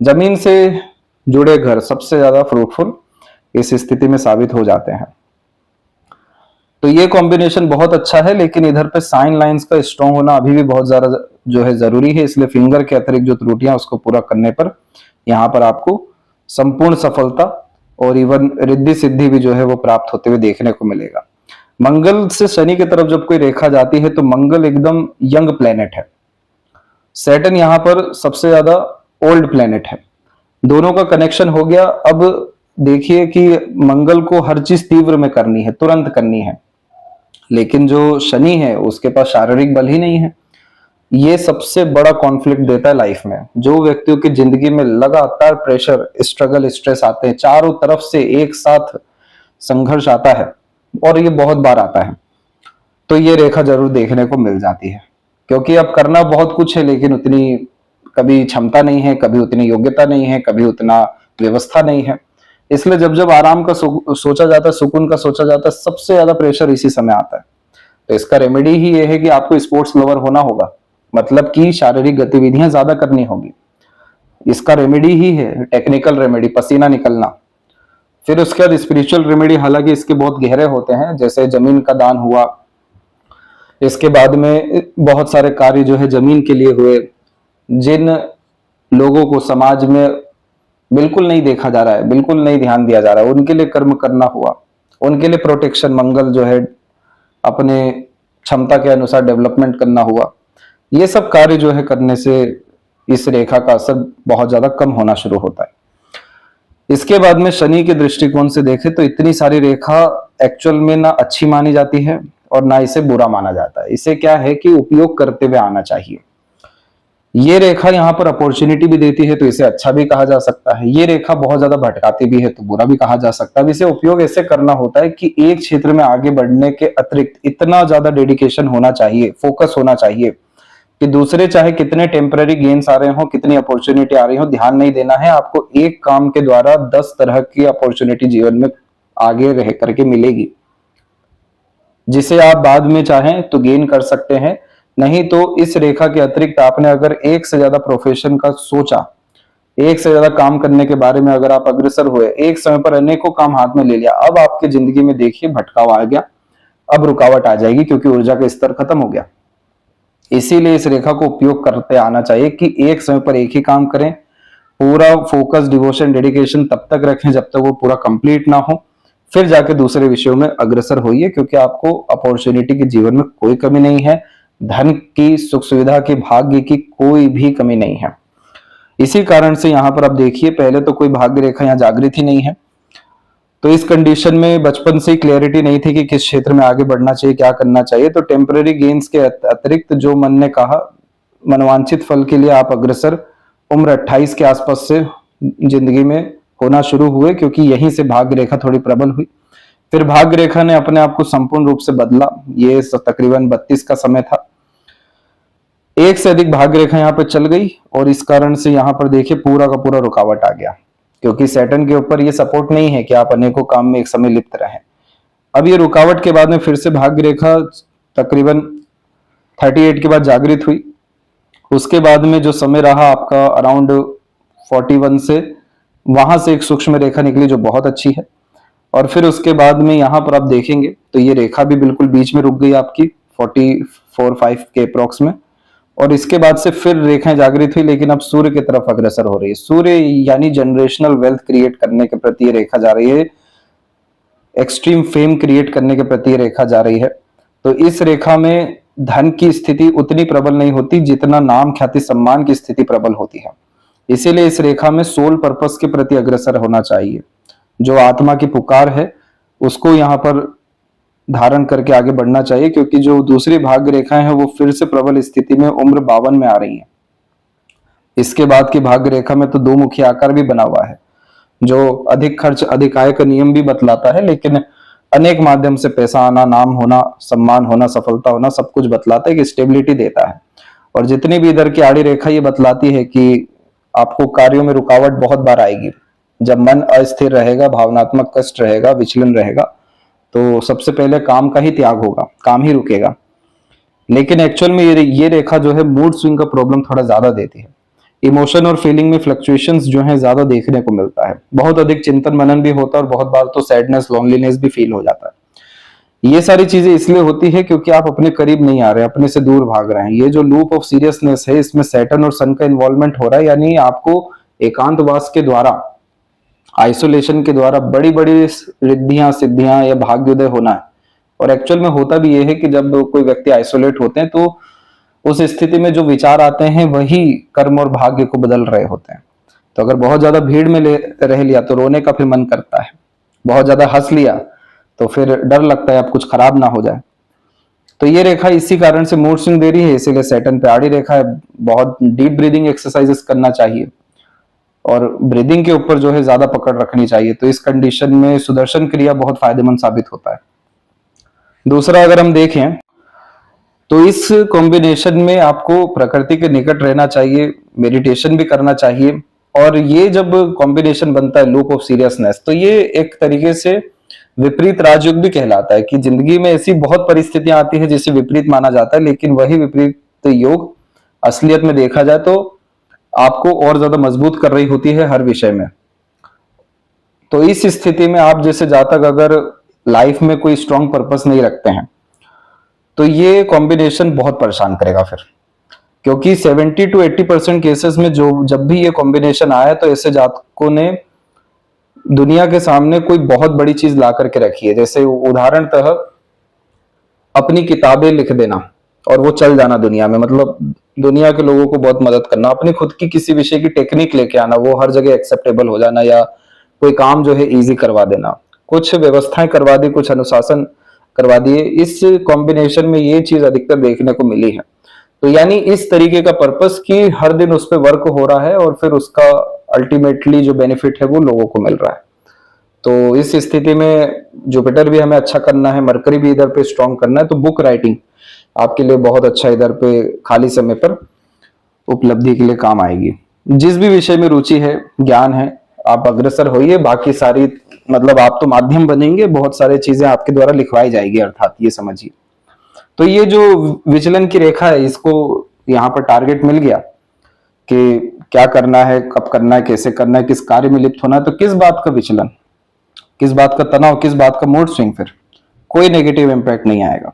जमीन से जुड़े घर सबसे ज्यादा फ्रूटफुल इस स्थिति में साबित हो जाते हैं। तो ये कॉम्बिनेशन बहुत अच्छा है, लेकिन इधर पे साइन लाइंस का स्ट्रॉन्ग होना अभी भी बहुत ज्यादा जो है जरूरी है। इसलिए फिंगर के अतिरिक्त जो त्रुटियां उसको पूरा करने पर यहाँ पर आपको संपूर्ण सफलता और इवन रिद्धि सिद्धि भी जो है वो प्राप्त होते हुए देखने को मिलेगा। मंगल से शनि की तरफ जब कोई रेखा जाती है तो मंगल एकदम यंग प्लेनेट है, सैटर्न यहाँ पर सबसे ज्यादा ओल्ड प्लेनेट है, दोनों का कनेक्शन हो गया। अब देखिए कि मंगल को हर चीज तीव्र में करनी है, तुरंत करनी है, लेकिन जो शनि है उसके पास शारीरिक बल ही नहीं है। ये सबसे बड़ा कॉन्फ्लिक्ट देता है लाइफ में। जो व्यक्तियों की जिंदगी में लगातार प्रेशर, स्ट्रगल, स्ट्रेस आते हैं, चारों तरफ से एक साथ संघर्ष आता है और ये बहुत बार आता है, तो ये रेखा जरूर देखने को मिल जाती है। क्योंकि अब करना बहुत कुछ है, लेकिन उतनी कभी क्षमता नहीं है, कभी उतनी योग्यता नहीं है, कभी उतना व्यवस्था नहीं है। इसलिए जब जब आराम का सोचा जाता है, सुकून का सोचा जाता है, सबसे ज्यादा प्रेशर इसी समय आता है। तो इसका रेमेडी ही ये है कि आपको स्पोर्ट्स लवर होना होगा, मतलब कि शारीरिक गतिविधियां ज्यादा करनी होगी। इसका रेमेडी ही है टेक्निकल रेमेडी, पसीना निकलना। फिर उसके बाद स्पिरिचुअल रेमेडी, हालांकि इसके बहुत गहरे होते हैं, जैसे जमीन का दान हुआ। इसके बाद में बहुत सारे कार्य जो है जमीन के लिए हुए। जिन लोगों को समाज में बिल्कुल नहीं देखा जा रहा है, बिल्कुल नहीं ध्यान दिया जा रहा है, उनके लिए कर्म करना हुआ। उनके लिए प्रोटेक्शन, मंगल जो है अपने क्षमता के अनुसार डेवलपमेंट करना हुआ। ये सब कार्य जो है करने से इस रेखा का असर बहुत ज्यादा कम होना शुरू होता है। इसके बाद में शनि के दृष्टिकोण से देखें तो इतनी सारी रेखा एक्चुअल में ना अच्छी मानी जाती है और ना इसे बुरा माना जाता है। इसे क्या है कि उपयोग करते हुए आना चाहिए। ये रेखा यहाँ पर अपॉर्चुनिटी भी देती है, तो इसे अच्छा भी कहा जा सकता है। ये रेखा बहुत ज्यादा भटकाती भी है, तो बुरा भी कहा जा सकता है। इसे उपयोग ऐसे करना होता है कि एक क्षेत्र में आगे बढ़ने के अतिरिक्त इतना ज्यादा डेडिकेशन होना चाहिए, फोकस होना चाहिए कि दूसरे चाहे कितने टेम्पररी गेन्स आ रहे हो, कितनी अपॉर्चुनिटी आ रही हो, ध्यान नहीं देना है। आपको एक काम के द्वारा 10 तरह की अपॉर्चुनिटी जीवन में आगे रह करके मिलेगी, जिसे आप बाद में चाहें तो गेन कर सकते हैं। नहीं तो इस रेखा के अतिरिक्त आपने अगर एक से ज्यादा प्रोफेशन का सोचा, एक से ज्यादा काम करने के बारे में अगर आप अग्रसर हुए, एक समय पर अनेकों काम हाथ में ले लिया, अब आपकी जिंदगी में देखिए भटकाव आ गया, अब रुकावट आ जाएगी, क्योंकि ऊर्जा का स्तर खत्म हो गया। इसीलिए इस रेखा को उपयोग करते आना चाहिए कि एक समय पर एक ही काम करें, पूरा फोकस, डिवोशन, डेडिकेशन तब तक रखें जब तक वो पूरा कंप्लीट ना हो, फिर जाके दूसरे विषयों में अग्रसर होइए। क्योंकि आपको अपॉर्चुनिटी के जीवन में कोई कमी नहीं है, धन की, सुख सुविधा की, भाग्य की कोई भी कमी नहीं है। इसी कारण से यहाँ पर आप देखिए, पहले तो कोई भाग्य रेखा यहाँ जागृत ही नहीं है। तो इस कंडीशन में बचपन से ही क्लैरिटी नहीं थी कि किस क्षेत्र में आगे बढ़ना चाहिए, क्या करना चाहिए। तो टेम्पररी गेन्स के अतिरिक्त जो मन ने कहा, मनवांछित फल के लिए आप अग्रसर उम्र 28 के आसपास से जिंदगी में होना शुरू हुए, क्योंकि यहीं से भाग्य रेखा थोड़ी प्रबल हुई। फिर भाग्य रेखा ने अपने आप को संपूर्ण रूप से बदला। ये तकरीबन 32 का समय था। एक से अधिक भाग्य रेखा यहाँ पर चल गई और इस कारण से यहाँ पर देखिए पूरा का पूरा रुकावट आ गया, क्योंकि सैटर्न के ऊपर ये सपोर्ट नहीं है कि आप अनेकों काम में एक समय लिप्त रहें। अब ये रुकावट के बाद में फिर से भाग्य रेखा तकरीबन 38 के बाद जागृत हुई। उसके बाद में जो समय रहा आपका अराउंड 41 से, वहां से एक सूक्ष्म रेखा निकली जो बहुत अच्छी है। और फिर उसके बाद में यहाँ पर आप देखेंगे तो ये रेखा भी बिल्कुल बीच में रुक गई आपकी 44-5 के अप्रोक्स में। और इसके बाद से फिर रेखाएं जागृत हुई, लेकिन अब सूर्य की तरफ अग्रसर हो रही है। सूर्य यानी जनरेशनल वेल्थ क्रिएट करने के प्रति रेखा जा रही है, एक्सट्रीम फेम क्रिएट करने के प्रति रेखा जा रही है। तो इस रेखा में धन की स्थिति उतनी प्रबल नहीं होती जितना नाम, ख्याति, सम्मान की स्थिति प्रबल होती है। इसीलिए इस रेखा में सोल पर्पस के प्रति अग्रसर होना चाहिए। जो आत्मा की पुकार है उसको यहाँ पर धारण करके आगे बढ़ना चाहिए, क्योंकि जो दूसरी भाग्य रेखाएं हैं वो फिर से प्रबल स्थिति में उम्र 52 में आ रही हैं। इसके बाद की भाग्य रेखा में तो दो मुखी आकार भी बना हुआ है, जो अधिक खर्च अधिक आय का नियम भी बतलाता है, लेकिन अनेक माध्यम से पैसा आना, नाम होना, सम्मान होना, सफलता होना, सब कुछ बतलाता है कि स्टेबिलिटी देता है। और जितनी भी इधर की आड़ी रेखा ये बतलाती है कि आपको कार्यों में रुकावट बहुत बार आएगी। जब मन अस्थिर रहेगा, भावनात्मक कष्ट रहेगा, विचलन रहेगा, तो सबसे पहले काम का ही त्याग होगा, काम ही रुकेगा। लेकिन एक्चुअल में ये रेखा जो है मूड स्विंग का प्रॉब्लम थोड़ा ज्यादा देती है। इमोशन और फीलिंग में फ्लक्चुएशंस जो है ज्यादा देखने को मिलता है। बहुत अधिक चिंतन मनन भी होता है और बहुत बार तो सैडनेस, लोनलीनेस भी फील हो जाता है। ये सारी चीजें इसलिए होती है क्योंकि आप अपने करीब नहीं आ रहे, अपने से दूर भाग रहे हैं। ये जो लूप ऑफ सीरियसनेस है, इसमें सैटर्न और सन का इन्वॉल्वमेंट हो रहा है, यानी आपको एकांतवास के द्वारा, आइसोलेशन के द्वारा बड़ी बड़ी रिद्धियां, सिद्धियां या भाग्योदय होना है। और एक्चुअल में होता भी ये है कि जब कोई व्यक्ति आइसोलेट होते हैं तो उस स्थिति में जो विचार आते हैं वही कर्म और भाग्य को बदल रहे होते हैं। तो अगर बहुत ज्यादा भीड़ में रह लिया तो रोने का फिर मन करता है, बहुत ज्यादा हंस लिया तो फिर डर लगता है अब कुछ खराब ना हो जाए। तो ये रेखा इसी कारण से मूड स्विंग दे रही है, इसीलिए सैटर्न पे आड़ी रेखा है। बहुत डीप ब्रीदिंग एक्सरसाइजेस करना चाहिए और ब्रीदिंग के ऊपर जो है ज्यादा पकड़ रखनी चाहिए। तो इस कंडीशन में सुदर्शन क्रिया बहुत फायदेमंद साबित होता है। दूसरा अगर हम देखें तो इस कॉम्बिनेशन में आपको प्रकृति के निकट रहना चाहिए, मेडिटेशन भी करना चाहिए। और ये जब कॉम्बिनेशन बनता है लूप ऑफ सीरियसनेस, तो ये एक तरीके से विपरीत राजयोग भी कहलाता है कि जिंदगी में ऐसी बहुत परिस्थितियां आती है जिसे विपरीत माना जाता है, लेकिन वही विपरीत योग असलियत में देखा जाए तो आपको और ज्यादा मजबूत कर रही होती है हर विषय में। तो इस स्थिति में आप जैसे जातक अगर लाइफ में कोई स्ट्रॉन्ग पर्पस नहीं रखते हैं तो ये कॉम्बिनेशन बहुत परेशान करेगा फिर, क्योंकि 70 to 80% केसेस में जो जब भी ये कॉम्बिनेशन आया तो ऐसे जातकों ने दुनिया के सामने कोई बहुत बड़ी चीज ला करके रखी है। जैसे उदाहरणतः अपनी किताबें लिख देना और वो चल जाना दुनिया में, मतलब दुनिया के लोगों को बहुत मदद करना, अपनी खुद की किसी विषय की टेक्निक लेके आना, वो हर जगह एक्सेप्टेबल हो जाना, या कोई काम जो है इजी करवा देना, कुछ व्यवस्थाएं करवा दी, कुछ अनुशासन करवा दिए। इस कॉम्बिनेशन में ये चीज अधिकतर देखने को मिली है। तो यानी इस तरीके का पर्पस कि हर दिन उस पर वर्क हो रहा है और फिर उसका अल्टीमेटली जो बेनिफिट है वो लोगों को मिल रहा है। तो इस स्थिति में जुपिटर भी हमें अच्छा करना है, मरकरी भी इधर पे स्ट्रॉन्ग करना है, तो बुक राइटिंग आपके लिए बहुत अच्छा इधर पे खाली समय पर उपलब्धि के लिए काम आएगी। जिस भी विषय में रुचि है, ज्ञान है, आप अग्रसर होइए। बाकी सारी मतलब आप तो माध्यम बनेंगे, बहुत सारी चीजें आपके द्वारा लिखवाई जाएगी, अर्थात ये समझिए। तो ये जो विचलन की रेखा है, इसको यहाँ पर टारगेट मिल गया कि क्या करना है, कब करना है, कैसे करना है, किस कार्य में लिप्त होना है। तो किस बात का विचलन, किस बात का तनाव, किस बात का मूड स्विंग, फिर कोई नेगेटिव इंपैक्ट नहीं आएगा।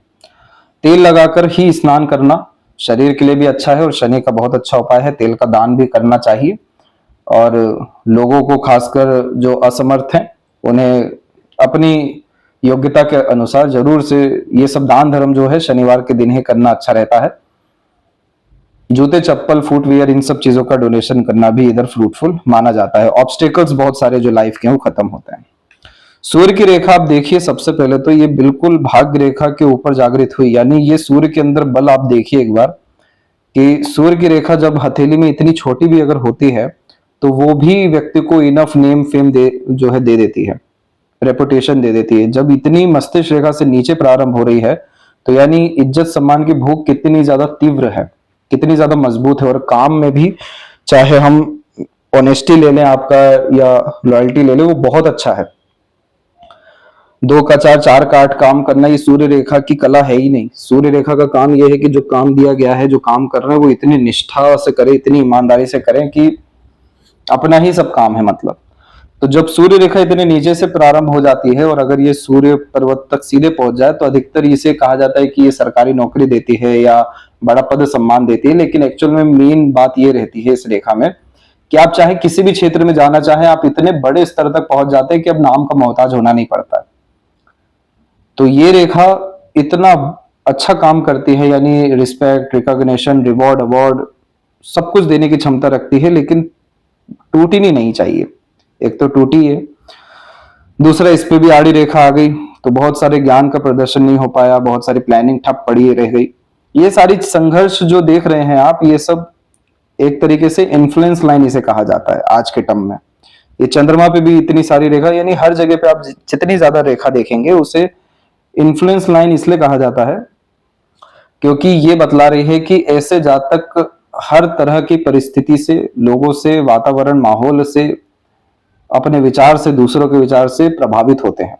तेल लगाकर ही स्नान करना शरीर के लिए भी अच्छा है और शनि का बहुत अच्छा उपाय है। तेल का दान भी करना चाहिए और लोगों को, खासकर जो असमर्थ हैं, उन्हें अपनी योग्यता के अनुसार जरूर से ये सब दान धर्म जो है शनिवार के दिन ही करना अच्छा रहता है। जूते, चप्पल, फुटवियर, इन सब चीजों का डोनेशन करना भी इधर फ्रूटफुल माना जाता है। ऑब्स्टेकल्स बहुत सारे जो लाइफ के हैं वो खत्म होते हैं। सूर्य की रेखा आप देखिए, सबसे पहले तो ये बिल्कुल भाग्य रेखा के ऊपर जागृत हुई, यानी ये सूर्य के अंदर बल आप देखिए एक बार कि सूर्य की रेखा जब हथेली में इतनी छोटी भी अगर होती है तो वो भी व्यक्ति को इनफ नेम फेम जो है दे देती है, रेपुटेशन दे देती है। जब इतनी मस्तिष्क रेखा से नीचे प्रारंभ हो रही है तो यानी इज्जत सम्मान की भूख कितनी ज्यादा तीव्र है, कितनी ज्यादा मजबूत है। और काम में भी, चाहे हम ऑनेस्टी ले लें आपका या लॉयल्टी ले लें, वो बहुत अच्छा है। 2 का 4, 4 का 8 काम करना ये सूर्य रेखा की कला है ही नहीं। सूर्य रेखा का काम यह है कि जो काम दिया गया है, जो काम कर रहे हैं, वो इतनी निष्ठा से करें, इतनी ईमानदारी से करें कि अपना ही सब काम है मतलब। तो जब सूर्य रेखा इतने नीचे से प्रारंभ हो जाती है और अगर ये सूर्य पर्वत तक सीधे पहुंच जाए तो अधिकतर इसे कहा जाता है कि ये सरकारी नौकरी देती है या बड़ा पद सम्मान देती है। लेकिन एक्चुअल में मेन बात ये रहती है इस रेखा में कि आप चाहे किसी भी क्षेत्र में जाना चाहे, आप इतने बड़े स्तर तक पहुंच जाते हैं कि अब नाम का मोहताज होना नहीं पड़ता है। तो ये रेखा इतना अच्छा काम करती है, यानी रिस्पेक्ट, रिकॉग्निशन, रिवॉर्ड, अवार्ड सब कुछ देने की क्षमता रखती है, लेकिन टूटनी नहीं चाहिए। एक तो टूटी है, दूसरा इस पे भी आड़ी रेखा आ गई तो बहुत सारे ज्ञान का प्रदर्शन नहीं हो पाया, बहुत सारी प्लानिंग ठप पड़ी रह गई। ये सारी संघर्ष जो देख रहे हैं आप, ये सब एक तरीके से इन्फ्लुएंस लाइन इसे कहा जाता है आज के टर्म में। ये चंद्रमा पे भी इतनी सारी रेखा, यानी हर जगह पे आप जितनी ज्यादा रेखा देखेंगे उसे इन्फ्लुएंस लाइन इसलिए कहा जाता है क्योंकि ये बतला रही है कि ऐसे जातक हर तरह की परिस्थिति से, लोगों से, वातावरण, माहौल से, अपने विचार से, दूसरों के विचार से प्रभावित होते हैं।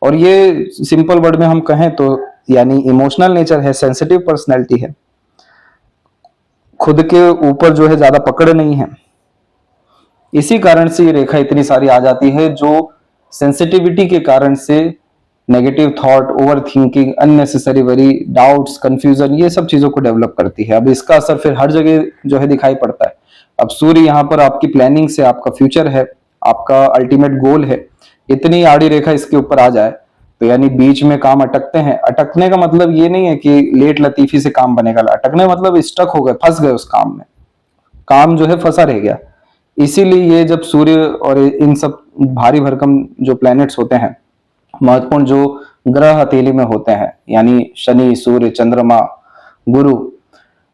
और ये सिंपल वर्ड में हम कहें तो यानी इमोशनल नेचर है, सेंसिटिव पर्सनैलिटी है, खुद के ऊपर जो है ज्यादा पकड़ नहीं है। इसी कारण से ये रेखा इतनी सारी आ जाती है जो सेंसिटिविटी के कारण से negative thought, over thinking, unnecessary worry, doubts, confusion, ये सब चीजों को डेवलप करती है। अब इसका असर फिर हर जगह जो है दिखाई पड़ता है। अब सूर्य यहाँ पर आपकी प्लानिंग से, आपका फ्यूचर है, आपका अल्टीमेट गोल है, इतनी आड़ी रेखा इसके ऊपर आ जाए तो यानी बीच में काम अटकते हैं। अटकने का मतलब ये नहीं है कि लेट लतीफी से काम बनेगा, अटकने मतलब स्टक हो गए, फंस गए उस काम में, काम जो है फंसा रह गया। इसीलिए ये जब सूर्य और इन सब भारी भरकम जो प्लैनेट्स होते हैं, महत्वपूर्ण जो ग्रह हथेली में होते हैं, यानी शनि, सूर्य, चंद्रमा, गुरु,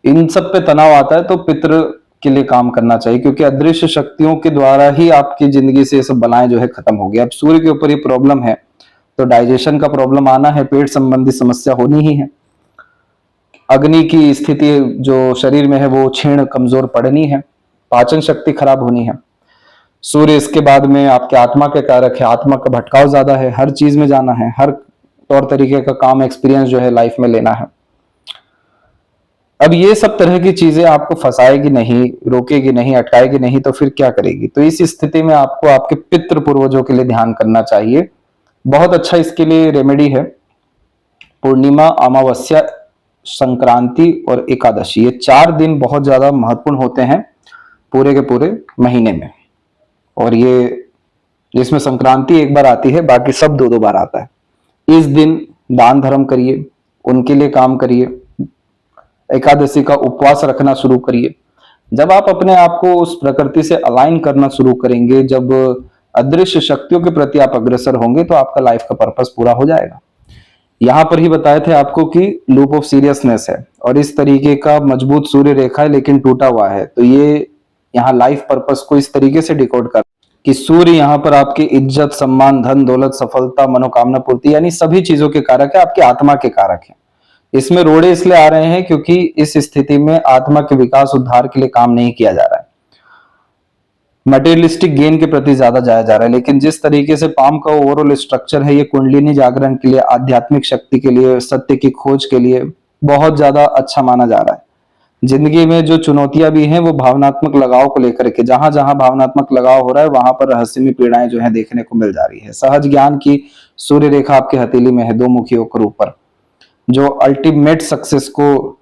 इन सब पे तनाव आता है तो पितृ के लिए काम करना चाहिए, क्योंकि अदृश्य शक्तियों के द्वारा ही आपकी जिंदगी से ये सब बलाएं जो है खत्म हो गया। अब सूर्य के ऊपर ये प्रॉब्लम है तो डाइजेशन का प्रॉब्लम आना है, पेट संबंधी समस्या होनी ही है। अग्नि की स्थिति जो शरीर में है वो क्षीण कमजोर पड़नी है, पाचन शक्ति खराब होनी है। सूर्य इसके बाद में आपके आत्मा के कारक है, आत्मा का भटकाव ज्यादा है, हर चीज में जाना है, हर तौर तरीके का काम एक्सपीरियंस जो है लाइफ में लेना है। अब ये सब तरह की चीजें आपको फंसाएगी नहीं, रोकेगी नहीं, अटकाएगी नहीं, तो फिर क्या करेगी? तो इस स्थिति में आपको आपके पितृ पूर्वजों के लिए ध्यान करना चाहिए। बहुत अच्छा इसके लिए रेमेडी है, पूर्णिमा, अमावस्या, संक्रांति और एकादशी, ये 4 दिन बहुत ज्यादा महत्वपूर्ण होते हैं पूरे के पूरे महीने में। और ये जिसमें संक्रांति एक बार आती है, बाकी सब 2-2 बार आता है। इस दिन दान धर्म करिए, उनके लिए काम करिए, एकादशी का उपवास रखना शुरू करिए। जब आप अपने आप को उस प्रकृति से अलाइन करना शुरू करेंगे, जब अदृश्य शक्तियों के प्रति आप अग्रसर होंगे, तो आपका लाइफ का पर्पस पूरा हो जाएगा। यहां पर ही बताए थे आपको कि लूप ऑफ सीरियसनेस है और इस तरीके का मजबूत सूर्य रेखा है लेकिन टूटा हुआ है, तो ये यहाँ लाइफ पर्पस को इस तरीके से डिकोड कर कि सूर्य यहाँ पर आपकी इज्जत, सम्मान, धन, दौलत, सफलता, मनोकामना पूर्ति, यानी सभी चीजों के कारक है, आपकी आत्मा के कारक है। इसमें रोड़े इसलिए आ रहे हैं क्योंकि इस स्थिति में आत्मा के विकास उद्धार के लिए काम नहीं किया जा रहा है, मटेरियलिस्टिक गेन के प्रति ज्यादा जाया जा रहा है। लेकिन जिस तरीके से पाम का ओवरऑल स्ट्रक्चर है, ये कुंडलिनी जागरण के लिए, आध्यात्मिक शक्ति के लिए, सत्य की खोज के लिए बहुत ज्यादा अच्छा माना जा रहा है। जिंदगी में जो चुनौतियां भी हैं वो भावनात्मक लगाव को लेकर के, जहां जहां भावनात्मक लगाव हो रहा है वहां पर रहस्यमय पीड़ाएं जो है देखने को मिल जा रही है। सहज ज्ञान की सूर्य रेखा आपके हथेली में है, 2 मुखी होकर ऊपर, जो अल्टीमेट सक्सेस को,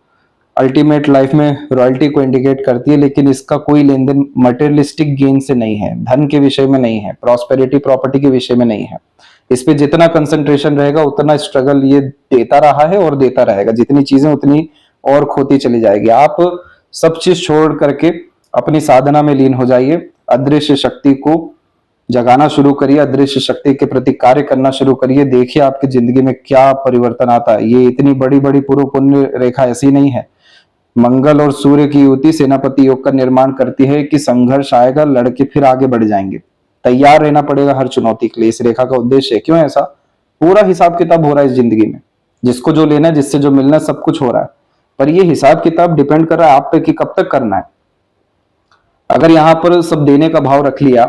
अल्टीमेट लाइफ में रॉयल्टी को इंडिकेट करती है। लेकिन इसका कोई लेन देन मटेरियलिस्टिक गेन से नहीं है, धन के विषय में नहीं है, प्रॉस्पेरिटी प्रॉपर्टी के विषय में नहीं है। इस पे जितना कंसंट्रेशन रहेगा उतना स्ट्रगल ये देता रहा है और देता रहेगा, जितनी चीजें उतनी और खोती चली जाएगी। आप सब चीज छोड़ करके अपनी साधना में लीन हो जाइए, अदृश्य शक्ति को जगाना शुरू करिए, अदृश्य शक्ति के प्रति कार्य करना शुरू करिए। देखिए आपकी जिंदगी में क्या परिवर्तन आता है। ये इतनी बड़ी बड़ी पूर्व पुण्य रेखा ऐसी नहीं है। मंगल और सूर्य की युति सेनापति योग का निर्माण करती है कि संघर्ष आएगा, लड़के फिर आगे बढ़ जाएंगे, तैयार रहना पड़ेगा हर चुनौती के लिए। इस रेखा का उद्देश्य है, क्यों ऐसा, पूरा हिसाब किताब हो रहा है इस जिंदगी में, जिसको जो लेना है, जिससे जो मिलना है, सब कुछ हो रहा है, पर ये हिसाब किताब डिपेंड कर रहा है आप पे कि कब तक करना है। अगर यहाँ पर सब देने का भाव रख लिया,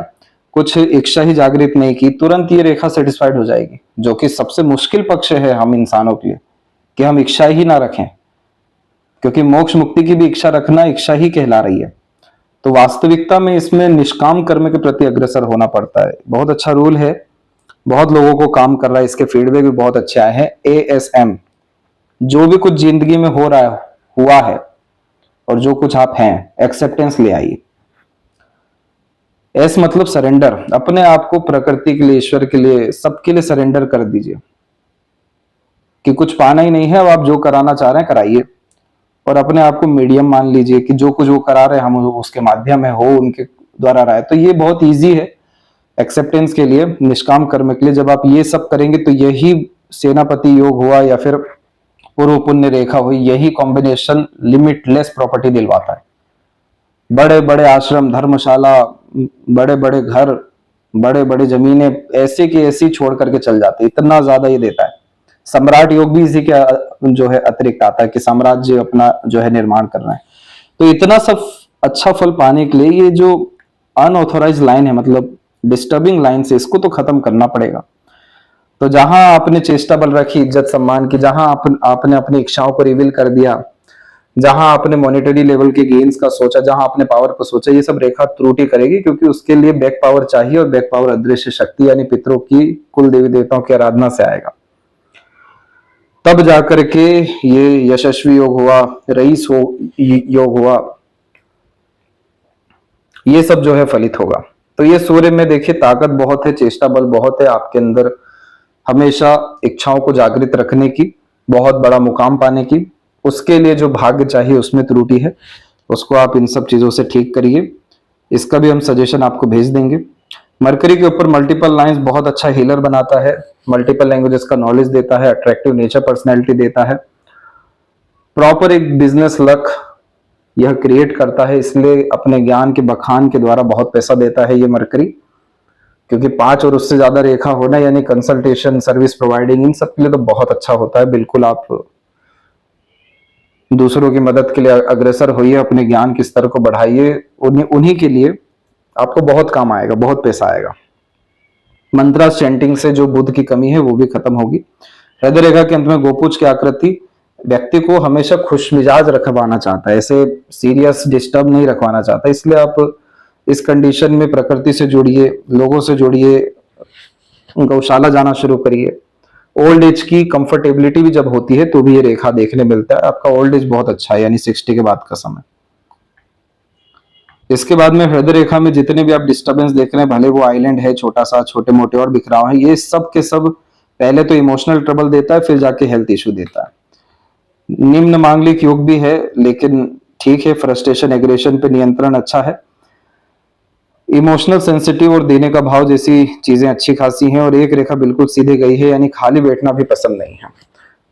कुछ इच्छा ही जागृत नहीं की, तुरंत ये रेखा सेटिस्फाइड हो जाएगी, जो कि सबसे मुश्किल पक्ष है हम इंसानों के लिए, कि हम इच्छा ही ना रखें, क्योंकि मोक्ष मुक्ति की भी इच्छा रखना इच्छा ही कहला रही है। तो वास्तविकता में इसमें निष्काम कर्म के प्रति अग्रसर होना पड़ता है। बहुत अच्छा रूल है, बहुत लोगों को काम कर रहा है, इसके फीडबैक भी बहुत अच्छे आए हैं। ASM, जो भी कुछ जिंदगी में हो रहा है, हुआ है, और जो कुछ आप हैं, एक्सेप्टेंस ले आइए। एस मतलब सरेंडर, अपने आप को प्रकृति के लिए, ईश्वर के लिए, सबके लिए सरेंडर कर दीजिए कि कुछ पाना ही नहीं है, अब आप जो कराना चाह रहे हैं कराइए, और अपने आप को मीडियम मान लीजिए कि जो कुछ वो करा रहे हैं हम उसके माध्यम में हो, उनके द्वारा रहा है। तो ये बहुत इजी है एक्सेप्टेंस के लिए, निष्काम कर्म के लिए। जब आप ये सब करेंगे तो यही सेनापति योग हुआ या फिर पूर्व पुण्य रेखा हुई, यही कॉम्बिनेशन लिमिटलेस प्रॉपर्टी दिलवाता है। बड़े बड़े आश्रम, धर्मशाला, बड़े बड़े घर, बड़े बड़े जमीनें ऐसे की ऐसी छोड़ करके चल जाते, इतना ज्यादा ये देता है। सम्राट योग भी इसी के जो है अतिरिक्त आता है कि साम्राज्य अपना जो है निर्माण करना है। तो इतना सब अच्छा फल पाने के लिए ये जो अनऑथोराइज लाइन है, मतलब डिस्टर्बिंग लाइन से, इसको तो खत्म करना पड़ेगा। तो जहां आपने चेष्टा बल रखी इज्जत सम्मान की, जहां आपने अपनी इच्छाओं को रिवील कर दिया, जहां आपने मॉनेटरी लेवल के गेन्स का सोचा, जहां आपने पावर को सोचा, ये सब रेखा त्रुटि करेगी, क्योंकि उसके लिए बैक पावर चाहिए, और बैक पावर अदृश्य शक्ति यानी पितरों की, कुल देवी देवताओं की आराधना से आएगा। तब जाकर के ये यशस्वी योग हुआ, रईस योग हुआ, ये सब जो है फलित होगा। तो ये सूर्य में देखिए ताकत बहुत है, चेष्टा बल बहुत है आपके अंदर, हमेशा इच्छाओं को जागृत रखने की, बहुत बड़ा मुकाम पाने की। उसके लिए जो भाग्य चाहिए उसमें त्रुटि है, उसको आप इन सब चीजों से ठीक करिए। इसका भी हम सजेशन आपको भेज देंगे। मरकरी के ऊपर मल्टीपल लाइंस बहुत अच्छा हीलर बनाता है, मल्टीपल लैंग्वेजेस का नॉलेज देता है, अट्रैक्टिव नेचर पर्सनैलिटी देता है, प्रॉपर एक बिजनेस लक यह क्रिएट करता है, इसलिए अपने ज्ञान के बखान के द्वारा बहुत पैसा देता है ये मरकरी। क्योंकि 5 और उससे ज्यादा रेखा होना यानी कंसल्टेशन, सर्विस प्रोवाइडिंग, इन सब के लिए तो बहुत अच्छा होता है। बिल्कुल आप दूसरों की मदद के लिए अग्रसर होइए, अपने ज्ञान के स्तर को बढ़ाइए, उन्हीं के लिए आपको बहुत काम आएगा, बहुत पैसा आएगा। मंत्रा चैंटिंग से जो बुद्ध की कमी है वो भी खत्म होगी। हृदय रेखा के अंत में गोपुज की आकृति व्यक्ति को हमेशा खुश मिजाज रखवाना चाहता है, ऐसे सीरियस डिस्टर्ब नहीं रखवाना चाहता। इसलिए आप इस कंडीशन में प्रकृति से जुड़िए, लोगों से जुड़िए, गौशाला जाना शुरू करिए। ओल्ड एज की कंफर्टेबिलिटी भी जब होती है तो भी ये रेखा देखने मिलता है। आपका ओल्ड एज बहुत अच्छा है, यानी 60 के बाद का समय। इसके बाद में हृदय रेखा में जितने भी आप डिस्टरबेंस देख रहे हैं, भले वो आइलैंड है छोटा सा, छोटे मोटे और बिखराव है, ये सब के सब पहले तो इमोशनल ट्रबल देता है, फिर जाके हेल्थ इश्यू देता है। निम्न मांगलिक योग भी है, लेकिन ठीक है, फ्रस्ट्रेशन एग्रेशन पे नियंत्रण अच्छा है। इमोशनल सेंसिटिव और देने का भाव जैसी चीजें अच्छी खासी हैं, और एक रेखा बिल्कुल सीधे गई है, यानी खाली बैठना भी पसंद नहीं है।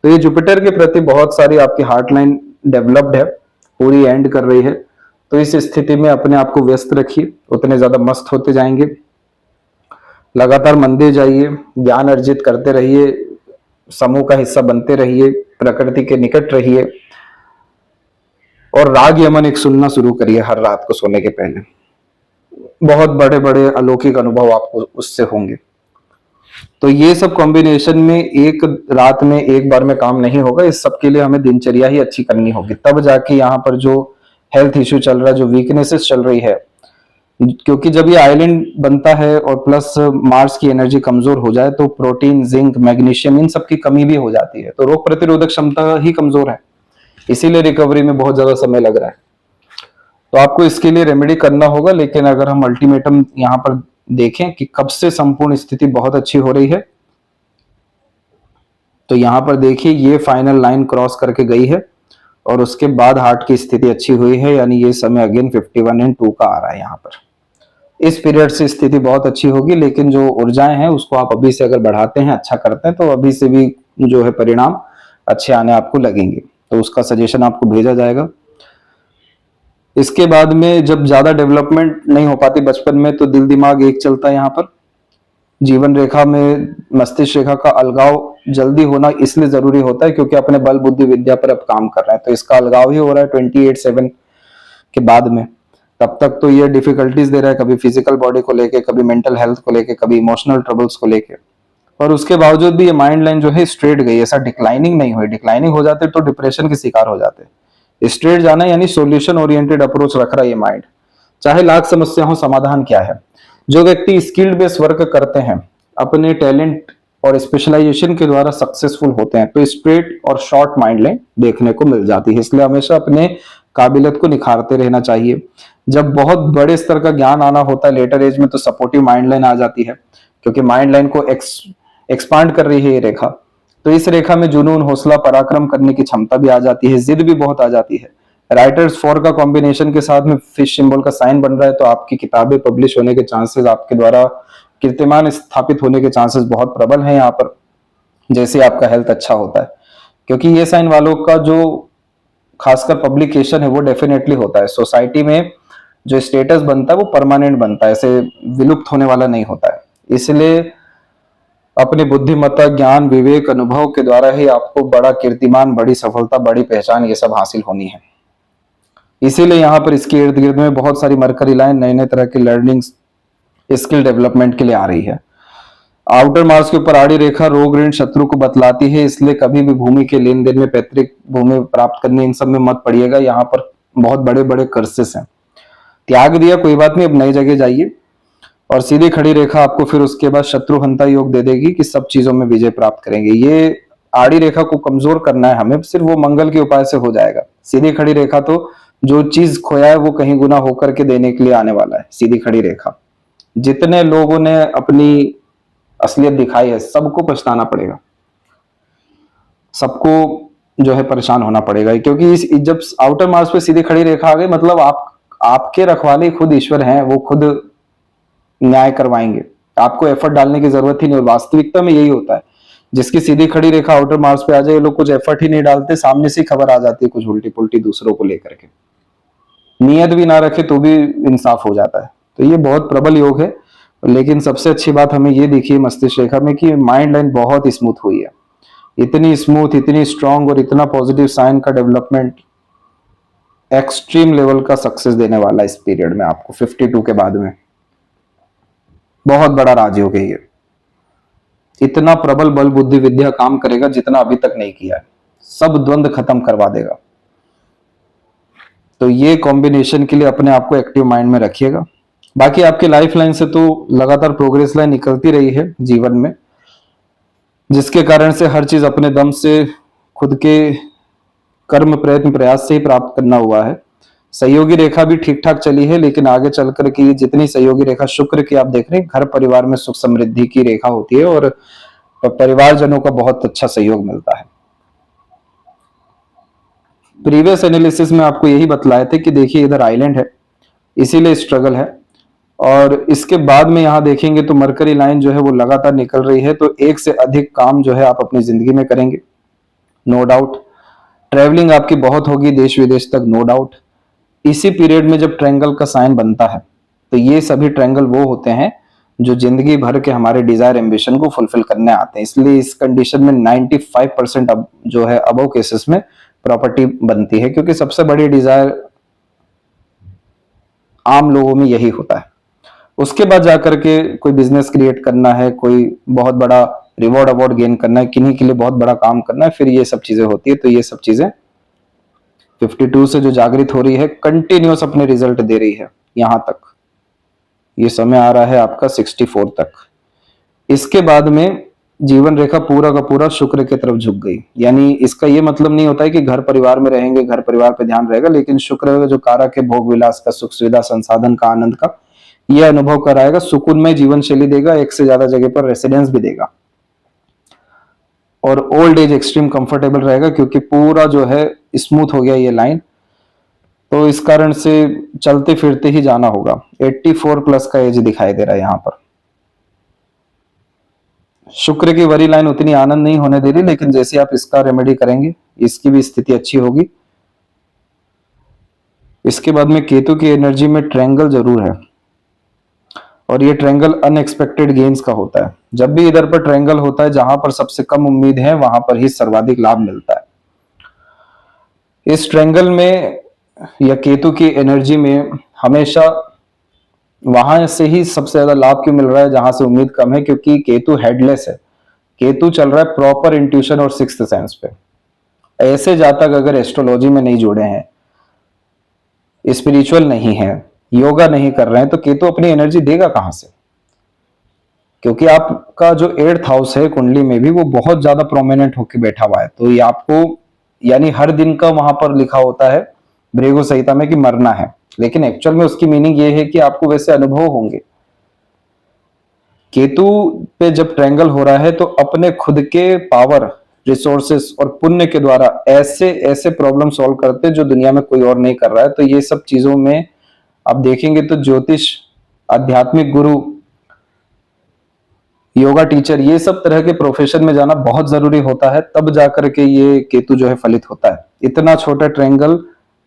तो ये जुपिटर के प्रति बहुत सारी आपकी हार्ट लाइन डेवलप्ड है, पूरी एंड कर रही है। तो इस स्थिति में अपने आप को व्यस्त रखिए, उतने ज्यादा मस्त होते जाएंगे। लगातार मंदिर जाइए, ज्ञान अर्जित करते रहिए, समूह का हिस्सा बनते रहिए, प्रकृति के निकट रहिए, और राग यमन एक सुनना शुरू करिए हर रात को सोने के पहले। बहुत बड़े बड़े अलौकिक अनुभव आपको उससे होंगे। तो ये सब कॉम्बिनेशन में एक रात में एक बार में काम नहीं होगा, इस सब के लिए हमें दिनचर्या ही अच्छी करनी होगी, तब जाके यहाँ पर जो हेल्थ इश्यू चल रहा है, जो वीकनेसेस चल रही है, क्योंकि जब ये आइलैंड बनता है और प्लस मार्स की एनर्जी कमजोर हो जाए तो प्रोटीन, जिंक, मैग्नीशियम, इन सब की कमी भी हो जाती है, तो रोग प्रतिरोधक क्षमता ही कमजोर है, इसीलिए रिकवरी में बहुत ज्यादा समय लग रहा है। तो आपको इसके लिए रेमेडी करना होगा। लेकिन अगर हम अल्टीमेटम यहाँ पर देखें कि कब से संपूर्ण स्थिति बहुत अच्छी हो रही है, तो यहाँ पर देखिए ये फाइनल लाइन क्रॉस करके गई है, और उसके बाद हार्ट की स्थिति अच्छी हुई है, यानी ये समय अगेन 51 और 2 का आ रहा है यहाँ पर। इस पीरियड से स्थिति बहुत अच्छी होगी, लेकिन जो ऊर्जाएं हैं उसको आप अभी से अगर बढ़ाते हैं, अच्छा करते हैं, तो अभी से भी जो है परिणाम अच्छे आने आपको लगेंगे। तो उसका सजेशन आपको भेजा जाएगा। इसके बाद में जब ज्यादा डेवलपमेंट नहीं हो पाती बचपन में, तो दिल दिमाग एक चलता है यहाँ पर। जीवन रेखा में मस्तिष्क रेखा का अलगाव जल्दी होना इसलिए जरूरी होता है क्योंकि अपने बल बुद्धि विद्या पर अब काम कर रहे हैं, तो इसका अलगाव ही हो रहा है 28-7 के बाद में। तब तक तो ये डिफिकल्टीज दे रहा है, कभी फिजिकल बॉडी को लेके, कभी मेंटल हेल्थ को लेके, कभी इमोशनल ट्रबल्स को लेके, और उसके बावजूद भी ये माइंड लाइन जो है स्ट्रेट गई, ऐसा डिक्लाइनिंग नहीं हुई। डिक्लाइनिंग हो जाते तो डिप्रेशन के शिकार हो जाते। स्ट्रेट जाना यानी सोल्यूशन ओरिएंटेड अप्रोच रख रहा है ये माइंड। चाहे लाख समस्या हो, समाधान क्या है। जो व्यक्ति स्किल्ड बेस्ड वर्क करते हैं, अपने टैलेंट और स्पेशलाइजेशन के द्वारा सक्सेसफुल होते हैं, तो स्ट्रेट और शॉर्ट माइंड लाइन देखने को मिल जाती है। इसलिए हमेशा अपने काबिलियत को निखारते रहना चाहिए। जब बहुत बड़े स्तर का ज्ञान आना होता है लेटर एज में, तो सपोर्टिव माइंड लाइन आ जाती है, क्योंकि माइंड लाइन को एक्सपांड कर रही है ये रेखा। तो इस रेखा में जुनून, हौसला, पराक्रम करने की क्षमता भी आ जाती है, जिद भी बहुत आ जाती है। राइटर्स 4 का कॉम्बिनेशन के साथ में फिश सिंबल का साइन बन रहा है, तो आपकी किताबें पब्लिश होने के चांसेस, आपके द्वारा कीर्तिमान स्थापित होने के चांसेस बहुत प्रबल हैं यहाँ पर, जैसे आपका हेल्थ अच्छा होता है। क्योंकि ये साइन वालों का जो खासकर पब्लिकेशन है वो डेफिनेटली होता है। सोसाइटी में जो स्टेटस बनता है वो परमानेंट बनता है, ऐसे विलुप्त होने वाला नहीं होता है। इसलिए अपने बुद्धिमत्ता, ज्ञान, विवेक, अनुभव के द्वारा ही आपको बड़ा कीर्तिमान, बड़ी सफलता, बड़ी पहचान, ये सब हासिल होनी है। इसीलिए यहाँ पर इसके इर्द गिर्द में बहुत सारी मरकरी लाइन नए नए तरह की लर्निंग, स्किल डेवलपमेंट के लिए आ रही है। आउटर मार्स के ऊपर आड़ी रेखा रोग, ऋण, शत्रु को बतलाती है, इसलिए कभी भी भूमि के लेन देन में, पैतृक भूमि प्राप्त करने, इन सब में मत पड़िएगा। यहाँ पर बहुत बड़े बड़े कर्सेस हैं। त्याग दिया, कोई बात नहीं, अब नई जगह जाइए। और सीधी खड़ी रेखा आपको फिर उसके बाद शत्रुहंता योग दे देगी कि सब चीजों में विजय प्राप्त करेंगे। ये आड़ी रेखा को कमजोर करना है हमें, सिर्फ वो मंगल के उपाय से हो जाएगा। सीधी खड़ी रेखा तो जो चीज खोया है वो कहीं गुना होकर के देने के लिए आने वाला है। सीधी खड़ी रेखा, जितने लोगों ने अपनी असलियत दिखाई है, सबको पछताना पड़ेगा, सबको जो है परेशान होना पड़ेगा। क्योंकि इस जब आउटर मार्स पे सीधी खड़ी रेखा आ गई, मतलब आपके रखवाले खुद ईश्वर हैं, वो खुद न्याय करवाएंगे, आपको एफर्ट डालने की जरूरत ही नहीं। और वास्तविकता में यही होता है, जिसकी सीधी खड़ी रेखा आउटर मार्स पे आ जाए, ये लोग कुछ एफर्ट ही नहीं डालते, सामने से खबर आ जाती है कुछ उल्टी पुल्टी दूसरों को लेकर के, नियत भी ना रखे तो भी इंसाफ हो जाता है। तो ये बहुत प्रबल योग है। लेकिन सबसे अच्छी बात हमें ये दिखी है मस्तिष्क रेखा में कि माइंड लाइन बहुत स्मूथ हुई है, इतनी स्मूथ, इतनी स्ट्रांग और इतना पॉजिटिव साइन का डेवलपमेंट एक्सट्रीम लेवल का सक्सेस देने वाला इस पीरियड में आपको 52 के बाद में। बहुत बड़ा राजयोग है ये, इतना प्रबल बल बुद्धि विद्या काम करेगा जितना अभी तक नहीं किया है, सब द्वंद्व खत्म करवा देगा। तो ये कॉम्बिनेशन के लिए अपने आप को एक्टिव माइंड में रखिएगा। बाकी आपकी लाइफ लाइन से तो लगातार प्रोग्रेस लाइन निकलती रही है जीवन में, जिसके कारण से हर चीज अपने दम से खुद के कर्म प्रयत्न प्रयास से ही प्राप्त करना हुआ है। सहयोगी रेखा भी ठीक ठाक चली है, लेकिन आगे चल करके जितनी सहयोगी रेखा शुक्र की आप देख रहे हैं, घर परिवार में सुख समृद्धि की रेखा होती है और परिवारजनों का बहुत अच्छा सहयोग मिलता है। प्रीवियस एनालिसिस में आपको यही बतलाए थे कि देखिए इधर आइलैंड है, इसीलिए स्ट्रगल है। और इसके बाद में यहाँ देखेंगे तो मरकरी लाइन जो है वो लगातार निकल रही है, तो एक से अधिक काम जो है आप अपनी जिंदगी में करेंगे, नो डाउट। ट्रेवलिंग आपकी बहुत होगी देश विदेश तक, नो डाउट। इसी पीरियड में जब ट्रायंगल का साइन बनता है, तो ये सभी ट्रायंगल वो होते हैं जो जिंदगी भर के हमारे डिजायर एम्बिशन को फुलफिल करने आते हैं। इसलिए इस कंडीशन में 95% अब जो है अबव केसेस में प्रॉपर्टी बनती है, क्योंकि सबसे बड़ी डिजायर आम लोगों में यही होता है। उसके बाद जाकर के कोई बिजनेस क्रिएट करना है, कोई बहुत बड़ा रिवॉर्ड अवार्ड गेन करना है, किन्हीं के लिए बहुत बड़ा काम करना है, फिर ये सब चीजें होती है। तो ये सब चीजें 52 से जो जागृत हो रही है, कंटिन्यूअस अपने रिजल्ट दे रही है यहां तक। ये समय आ रहा है आपका 64 तक। इसके बाद में जीवन रेखा पूरा का पूरा शुक्र की तरफ झुक गई। यानी इसका ये मतलब नहीं होता है कि घर परिवार में रहेंगे, घर परिवार पे ध्यान रहेगा, लेकिन शुक्र जो कारक है भोग विलास का, सुख सुविधा संसाधन का, आनंद का, यह अनुभव कराएगा, सुकूनमय जीवन शैली देगा, एक से ज्यादा जगह पर रेसिडेंस भी देगा, और ओल्ड एज एक्सट्रीम कंफर्टेबल रहेगा, क्योंकि पूरा जो है स्मूथ हो गया ये लाइन। तो इस कारण से चलते फिरते ही जाना होगा। 84 प्लस का एज दिखाई दे रहा है यहाँ पर। शुक्र की वरी लाइन उतनी आनंद नहीं होने दे रही, लेकिन जैसे आप इसका रेमेडी करेंगे इसकी भी स्थिति अच्छी होगी। इसके बाद में केतु की एनर्जी में ट्रायंगल जरूर है, और ये ट्रायंगल अनएक्सपेक्टेड गेन्स का होता है। जब भी इधर पर ट्रायंगल होता है, जहां पर सबसे कम उम्मीद है वहां पर ही सर्वाधिक लाभ मिलता है। इस ट्रायंगल में या केतु की एनर्जी में हमेशा वहां से ही सबसे ज्यादा लाभ क्यों मिल रहा है जहां से उम्मीद कम है, क्योंकि केतु हेडलेस है। केतु चल रहा है प्रॉपर इंट्यूशन और सिक्स्थ सेंस पे। ऐसे जातक अगर एस्ट्रोलॉजी में नहीं जुड़े हैं, स्पिरिचुअल नहीं है, योगा नहीं कर रहे हैं, तो केतु अपनी एनर्जी देगा कहां से? क्योंकि आपका जो 8th हाउस है कुंडली में भी, वो बहुत ज्यादा प्रोमिनेंट होकर बैठा हुआ है। तो ये आपको यानी हर दिन का वहां पर लिखा होता है भृगु संहिता में कि मरना है, लेकिन एक्चुअल में उसकी मीनिंग ये है कि आपको वैसे अनुभव होंगे। केतु पे जब ट्रायंगल हो रहा है, तो अपने खुद के पावर, रिसोर्सेस और पुण्य के द्वारा ऐसे ऐसे प्रॉब्लम सॉल्व करते हैं जो दुनिया में कोई और नहीं कर रहा है। तो ये सब चीजों में आप देखेंगे तो ज्योतिष, आध्यात्मिक गुरु, योगा टीचर, ये सब तरह के प्रोफेशन में जाना बहुत जरूरी होता है, तब जाकर के ये केतु जो है फलित होता है। इतना छोटा ट्रायंगल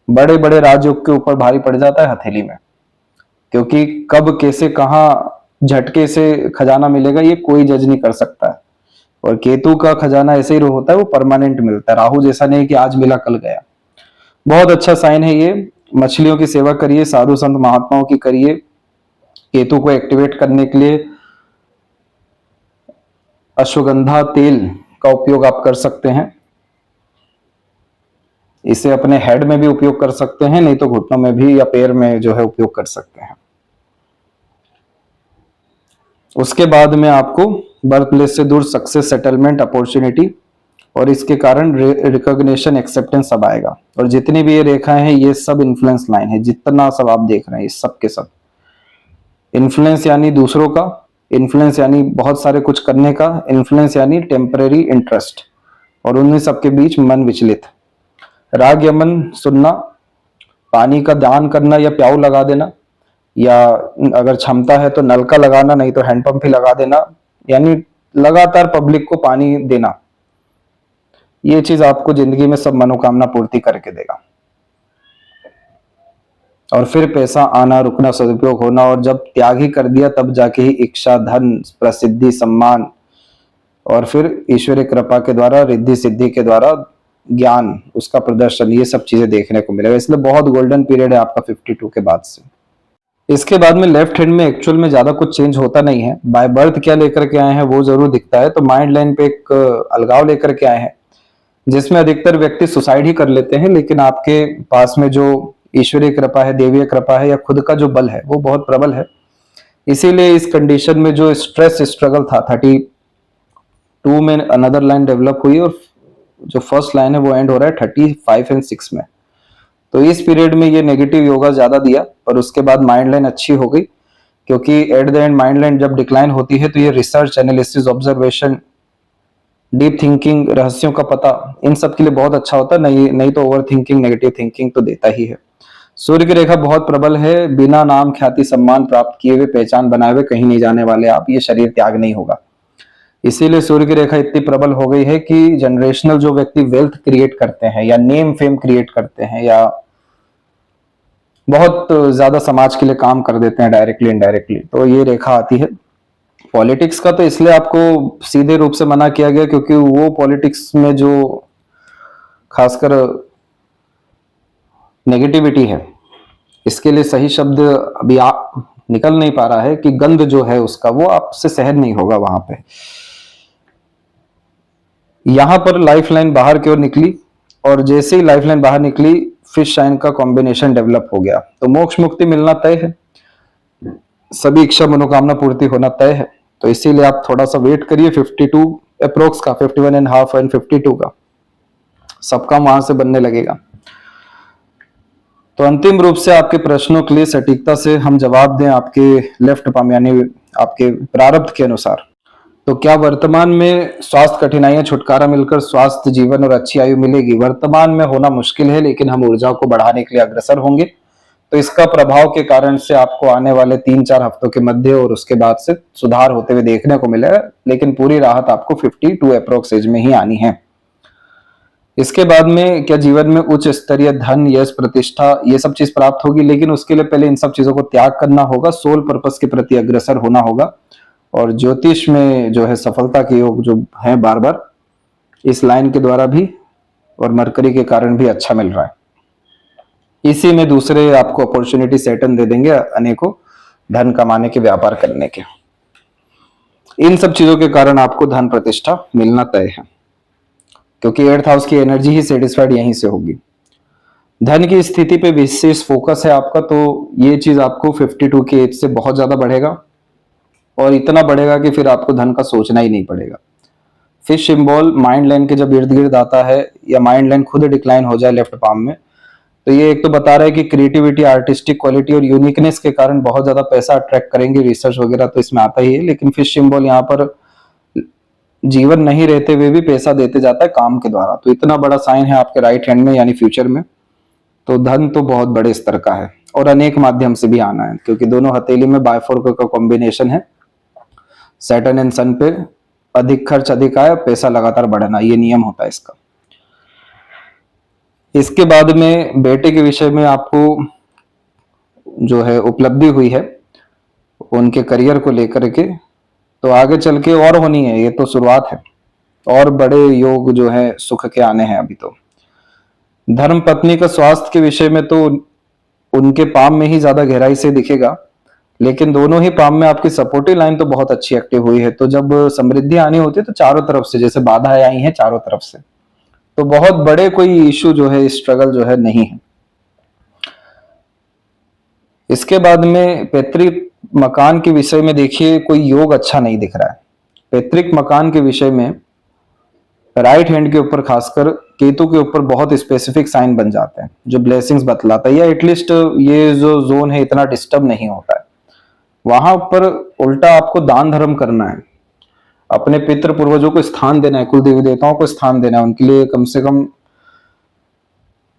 बड़े बड़े राजयोग के ऊपर भारी पड़ जाता है हथेली में, क्योंकि कब कैसे कहां झटके से खजाना मिलेगा ये कोई जज नहीं कर सकता है। और केतु का खजाना ऐसे ही होता है, वो परमानेंट मिलता है। राहु जैसा नहीं कि आज मिला कल गया। बहुत अच्छा साइन है ये। मछलियों की सेवा करिए, साधु संत महात्माओं की करिए। केतु को एक्टिवेट करने के लिए अश्वगंधा तेल का उपयोग आप कर सकते हैं। इसे अपने हेड में भी उपयोग कर सकते हैं, नहीं तो घुटनों में भी या पैर में जो है उपयोग कर सकते हैं। उसके बाद में आपको बर्थ प्लेस से दूर सक्सेस, सेटलमेंट, अपॉर्चुनिटी, और इसके कारण रिकॉग्निशन, एक्सेप्टेंस सब आएगा। और जितनी भी ये रेखाएं हैं, ये सब इन्फ्लुएंस लाइन है। जितना सब आप देख रहे हैं, ये सब के सब इन्फ्लुएंस, यानी दूसरों का इन्फ्लुएंस, यानी बहुत सारे कुछ करने का इन्फ्लुएंस, यानी टेम्परेरी इंटरेस्ट, और उन्हीं सबके बीच मन विचलित। राग या मन सुनना, पानी का दान करना या प्याऊ लगा देना, या अगर क्षमता है तो नलका लगाना, नहीं तो हैंडपंप ही लगा देना, यानी लगातार पब्लिक को पानी देना। ये चीज आपको जिंदगी में सब मनोकामना पूर्ति करके देगा। और फिर पैसा आना, रुकना, सदुपयोग होना, और जब त्याग ही कर दिया तब जाके ही इच्छा, धन, प्रसिद्धि, सम्मान और फिर ईश्वरीय कृपा के द्वारा, रिद्धि सिद्धि के द्वारा ज्ञान, उसका प्रदर्शन, ये सब चीजें देखने को मिलेगा। इसलिए बहुत गोल्डन पीरियड है आपका 52 के बाद से। इसके बाद में लेफ्ट हैंड में एक्चुअल में ज्यादा कुछ चेंज होता नहीं है। बाय बर्थ क्या लेकर के आए हैं वो जरूर दिखता है। तो माइंड लाइन पे एक अलगाव लेकर के आए हैं, जिसमें अधिकतर व्यक्ति सुसाइड ही कर लेते हैं, लेकिन आपके पास में जो ईश्वरीय कृपा है, देवीय कृपा है, या खुद का जो बल है वो बहुत प्रबल है। इसीलिए इस कंडीशन में जो स्ट्रेस स्ट्रगल था 32 में अनदर लाइन डेवलप हुई, और जो फर्स्ट लाइन है वो एंड हो रहा है 35 एंड 6 में। तो इस पीरियड में ये नेगेटिव योगा ज्यादा दिया, पर उसके बाद माइंड लाइन अच्छी हो गई, क्योंकि at the end mind line जब डिक्लाइन होती है तो ये research, analysis, observation, deep thinking, रहस्यों का पता, इन सब के लिए बहुत अच्छा होता है। नहीं तो ओवर थिंकिंग, नेगेटिव थिंकिंग तो देता ही है। सूर्य की रेखा बहुत प्रबल है। बिना नाम, ख्याति, सम्मान प्राप्त किए हुए, पहचान बनाए हुए कहीं नहीं जाने वाले आप। ये शरीर त्याग नहीं होगा। इसीलिए सूर्य की रेखा इतनी प्रबल हो गई है कि जनरेशनल जो व्यक्ति वेल्थ क्रिएट करते हैं, या नेम फेम क्रिएट करते हैं, या बहुत ज्यादा समाज के लिए काम कर देते हैं डायरेक्टली इनडायरेक्टली, तो ये रेखा आती है। पॉलिटिक्स का तो इसलिए आपको सीधे रूप से मना किया गया क्योंकि वो पॉलिटिक्स में जो खासकर नेगेटिविटी है, इसके लिए सही शब्द अभी आप निकल नहीं पा रहा है कि गंध जो है उसका, वो आपसे सहन नहीं होगा वहां पे। यहां पर लाइफ लाइन बाहर की ओर निकली, और जैसे ही लाइफ लाइन बाहर निकली फिश साइन का कॉम्बिनेशन डेवलप हो गया। तो मोक्ष मुक्ति मिलना तय है, सभी इच्छा मनोकामना पूर्ति होना तय है। तो इसीलिए आप थोड़ा सा वेट करिए 52 अप्रोक्स का, 51.5 एंड 52 का, सबका वहां से बनने लगेगा। तो अंतिम रूप से आपके प्रश्नों के लिए सटीकता से हम जवाब दें आपके लेफ्ट पाम यानी आपके प्रारब्ध के अनुसार। तो क्या वर्तमान में स्वास्थ्य कठिनाइयां छुटकारा मिलकर स्वास्थ्य जीवन और अच्छी आयु मिलेगी? वर्तमान में होना मुश्किल है, लेकिन हम ऊर्जा को बढ़ाने के लिए अग्रसर होंगे। तो इसका प्रभाव के कारण से आपको आने वाले 3-4 हफ्तों के मध्य और उसके बाद से सुधार होते हुए देखने को मिलेगा, लेकिन पूरी राहत आपको 52 अप्रोक्स एज में ही आनी है। इसके बाद में क्या जीवन में उच्च स्तरीय धन, यश, प्रतिष्ठा, ये सब चीज प्राप्त होगी? लेकिन उसके लिए पहले इन सब चीजों को त्याग करना होगा, सोल पर्पस के प्रति अग्रसर होना होगा। और ज्योतिष में जो है सफलता के योग जो है बार बार इस लाइन के द्वारा भी और मरकरी के कारण भी अच्छा मिल रहा है। इसी में दूसरे आपको अपॉर्चुनिटी सैटर्न दे देंगे अनेकों धन कमाने के, व्यापार करने के। इन सब चीजों के कारण आपको धन प्रतिष्ठा मिलना तय है, क्योंकि 8th हाउस की एनर्जी ही सेटिस्फाइड यहीं से होगी। धन की स्थिति पे विशेष फोकस है आपका, तो ये चीज आपको 52 की एज से बहुत ज्यादा बढ़ेगा, और इतना बढ़ेगा कि फिर आपको धन का सोचना ही नहीं पड़ेगा। फिश सिंबल माइंड लाइन के जब इर्द गिर्द आता है, या माइंड लाइन खुद डिक्लाइन हो जाए लेफ्ट पाम में, तो ये एक तो बता रहा है कि क्रिएटिविटी, आर्टिस्टिक क्वालिटी और यूनिकनेस के कारण बहुत ज्यादा पैसा अट्रैक्ट करेंगे। रिसर्च वगैरह तो इसमें आता ही है, लेकिन फिश सिंबल यहाँ पर जीवन नहीं रहते हुए भी पैसा देते जाता है काम के द्वारा। तो इतना बड़ा साइन है आपके राइट हैंड में यानी फ्यूचर में। तो धन तो बहुत बड़े स्तर का है, और अनेक माध्यम से भी आना है, क्योंकि दोनों हथेली में बायफोर का कॉम्बिनेशन है। सैटर्न एंड सन पे अधिक खर्च, अधिक आय, पैसा लगातार बढ़ना, ये नियम होता है इसका। इसके बाद में बेटे के विषय में आपको जो है उपलब्धि हुई है उनके करियर को लेकर के, तो आगे चल के और होनी है, ये तो शुरुआत है। और बड़े योग जो है सुख के आने हैं अभी तो। धर्म पत्नी का स्वास्थ्य के विषय में तो उनके पाम में ही ज्यादा गहराई से दिखेगा, लेकिन दोनों ही पाम में आपकी सपोर्टिव लाइन तो बहुत अच्छी एक्टिव हुई है। तो जब समृद्धि आनी होती है तो चारों तरफ से जैसे बाधाएं आई हैं चारों तरफ से, तो बहुत बड़े कोई इशू जो है, स्ट्रगल जो है नहीं है। इसके बाद में पैतृक मकान के विषय में देखिए कोई योग अच्छा नहीं दिख रहा है। पैतृक मकान के विषय में राइट हैंड के ऊपर खासकर केतु के ऊपर बहुत स्पेसिफिक साइन बन जाते हैं जो ब्लेसिंग्स बतलाता है, या एटलीस्ट ये जो जोन है इतना डिस्टर्ब नहीं होता है। वहां पर उल्टा आपको दान धर्म करना है, अपने पितृ पूर्वजों को स्थान देना है, कुल देवी देवताओं को स्थान देना है, उनके लिए कम से कम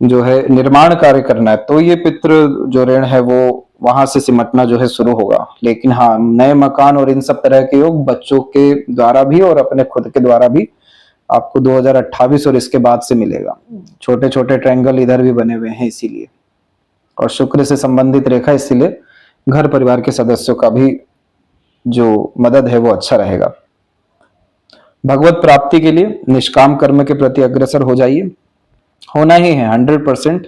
जो है निर्माण कार्य करना है। तो ये पितृ जो ऋण है वो वहां से सिमटना जो है शुरू होगा। लेकिन हाँ, नए मकान और इन सब तरह के योग बच्चों के द्वारा भी और अपने खुद के द्वारा भी आपको 2028 और इसके बाद से मिलेगा। छोटे छोटे ट्रायंगल इधर भी बने हुए हैं इसीलिए, और शुक्र से संबंधित रेखा, इसीलिए घर परिवार के सदस्यों का भी जो मदद है वो अच्छा रहेगा। भगवत प्राप्ति के लिए निष्काम कर्म के प्रति अग्रसर हो जाइए, होना ही है 100%,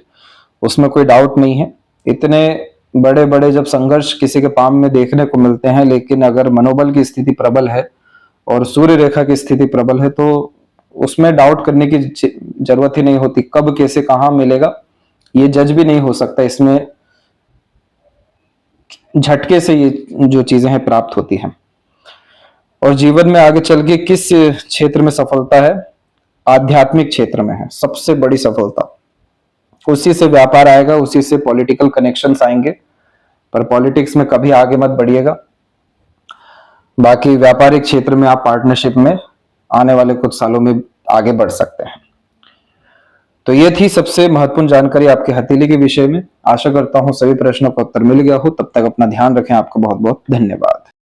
उसमें कोई डाउट नहीं है। इतने बड़े बड़े जब संघर्ष किसी के पाम में देखने को मिलते हैं, लेकिन अगर मनोबल की स्थिति प्रबल है और सूर्य रेखा की स्थिति प्रबल है तो उसमें डाउट करने की जरूरत ही नहीं होती। कब कैसे कहां मिलेगा ये जज भी नहीं हो सकता, इसमें झटके से ये जो चीजें हैं प्राप्त होती हैं। और जीवन में आगे चल के किस क्षेत्र में सफलता है? आध्यात्मिक क्षेत्र में है सबसे बड़ी सफलता, उसी से व्यापार आएगा, उसी से पॉलिटिकल कनेक्शंस आएंगे, पर पॉलिटिक्स में कभी आगे मत बढ़िएगा। बाकी व्यापारिक क्षेत्र में आप पार्टनरशिप में आने वाले कुछ सालों में आगे बढ़ सकते हैं। तो ये थी सबसे महत्वपूर्ण जानकारी आपके हथेली के विषय में। आशा करता हूं सभी प्रश्नों का उत्तर मिल गया हो। तब तक अपना ध्यान रखें। आपका बहुत बहुत धन्यवाद।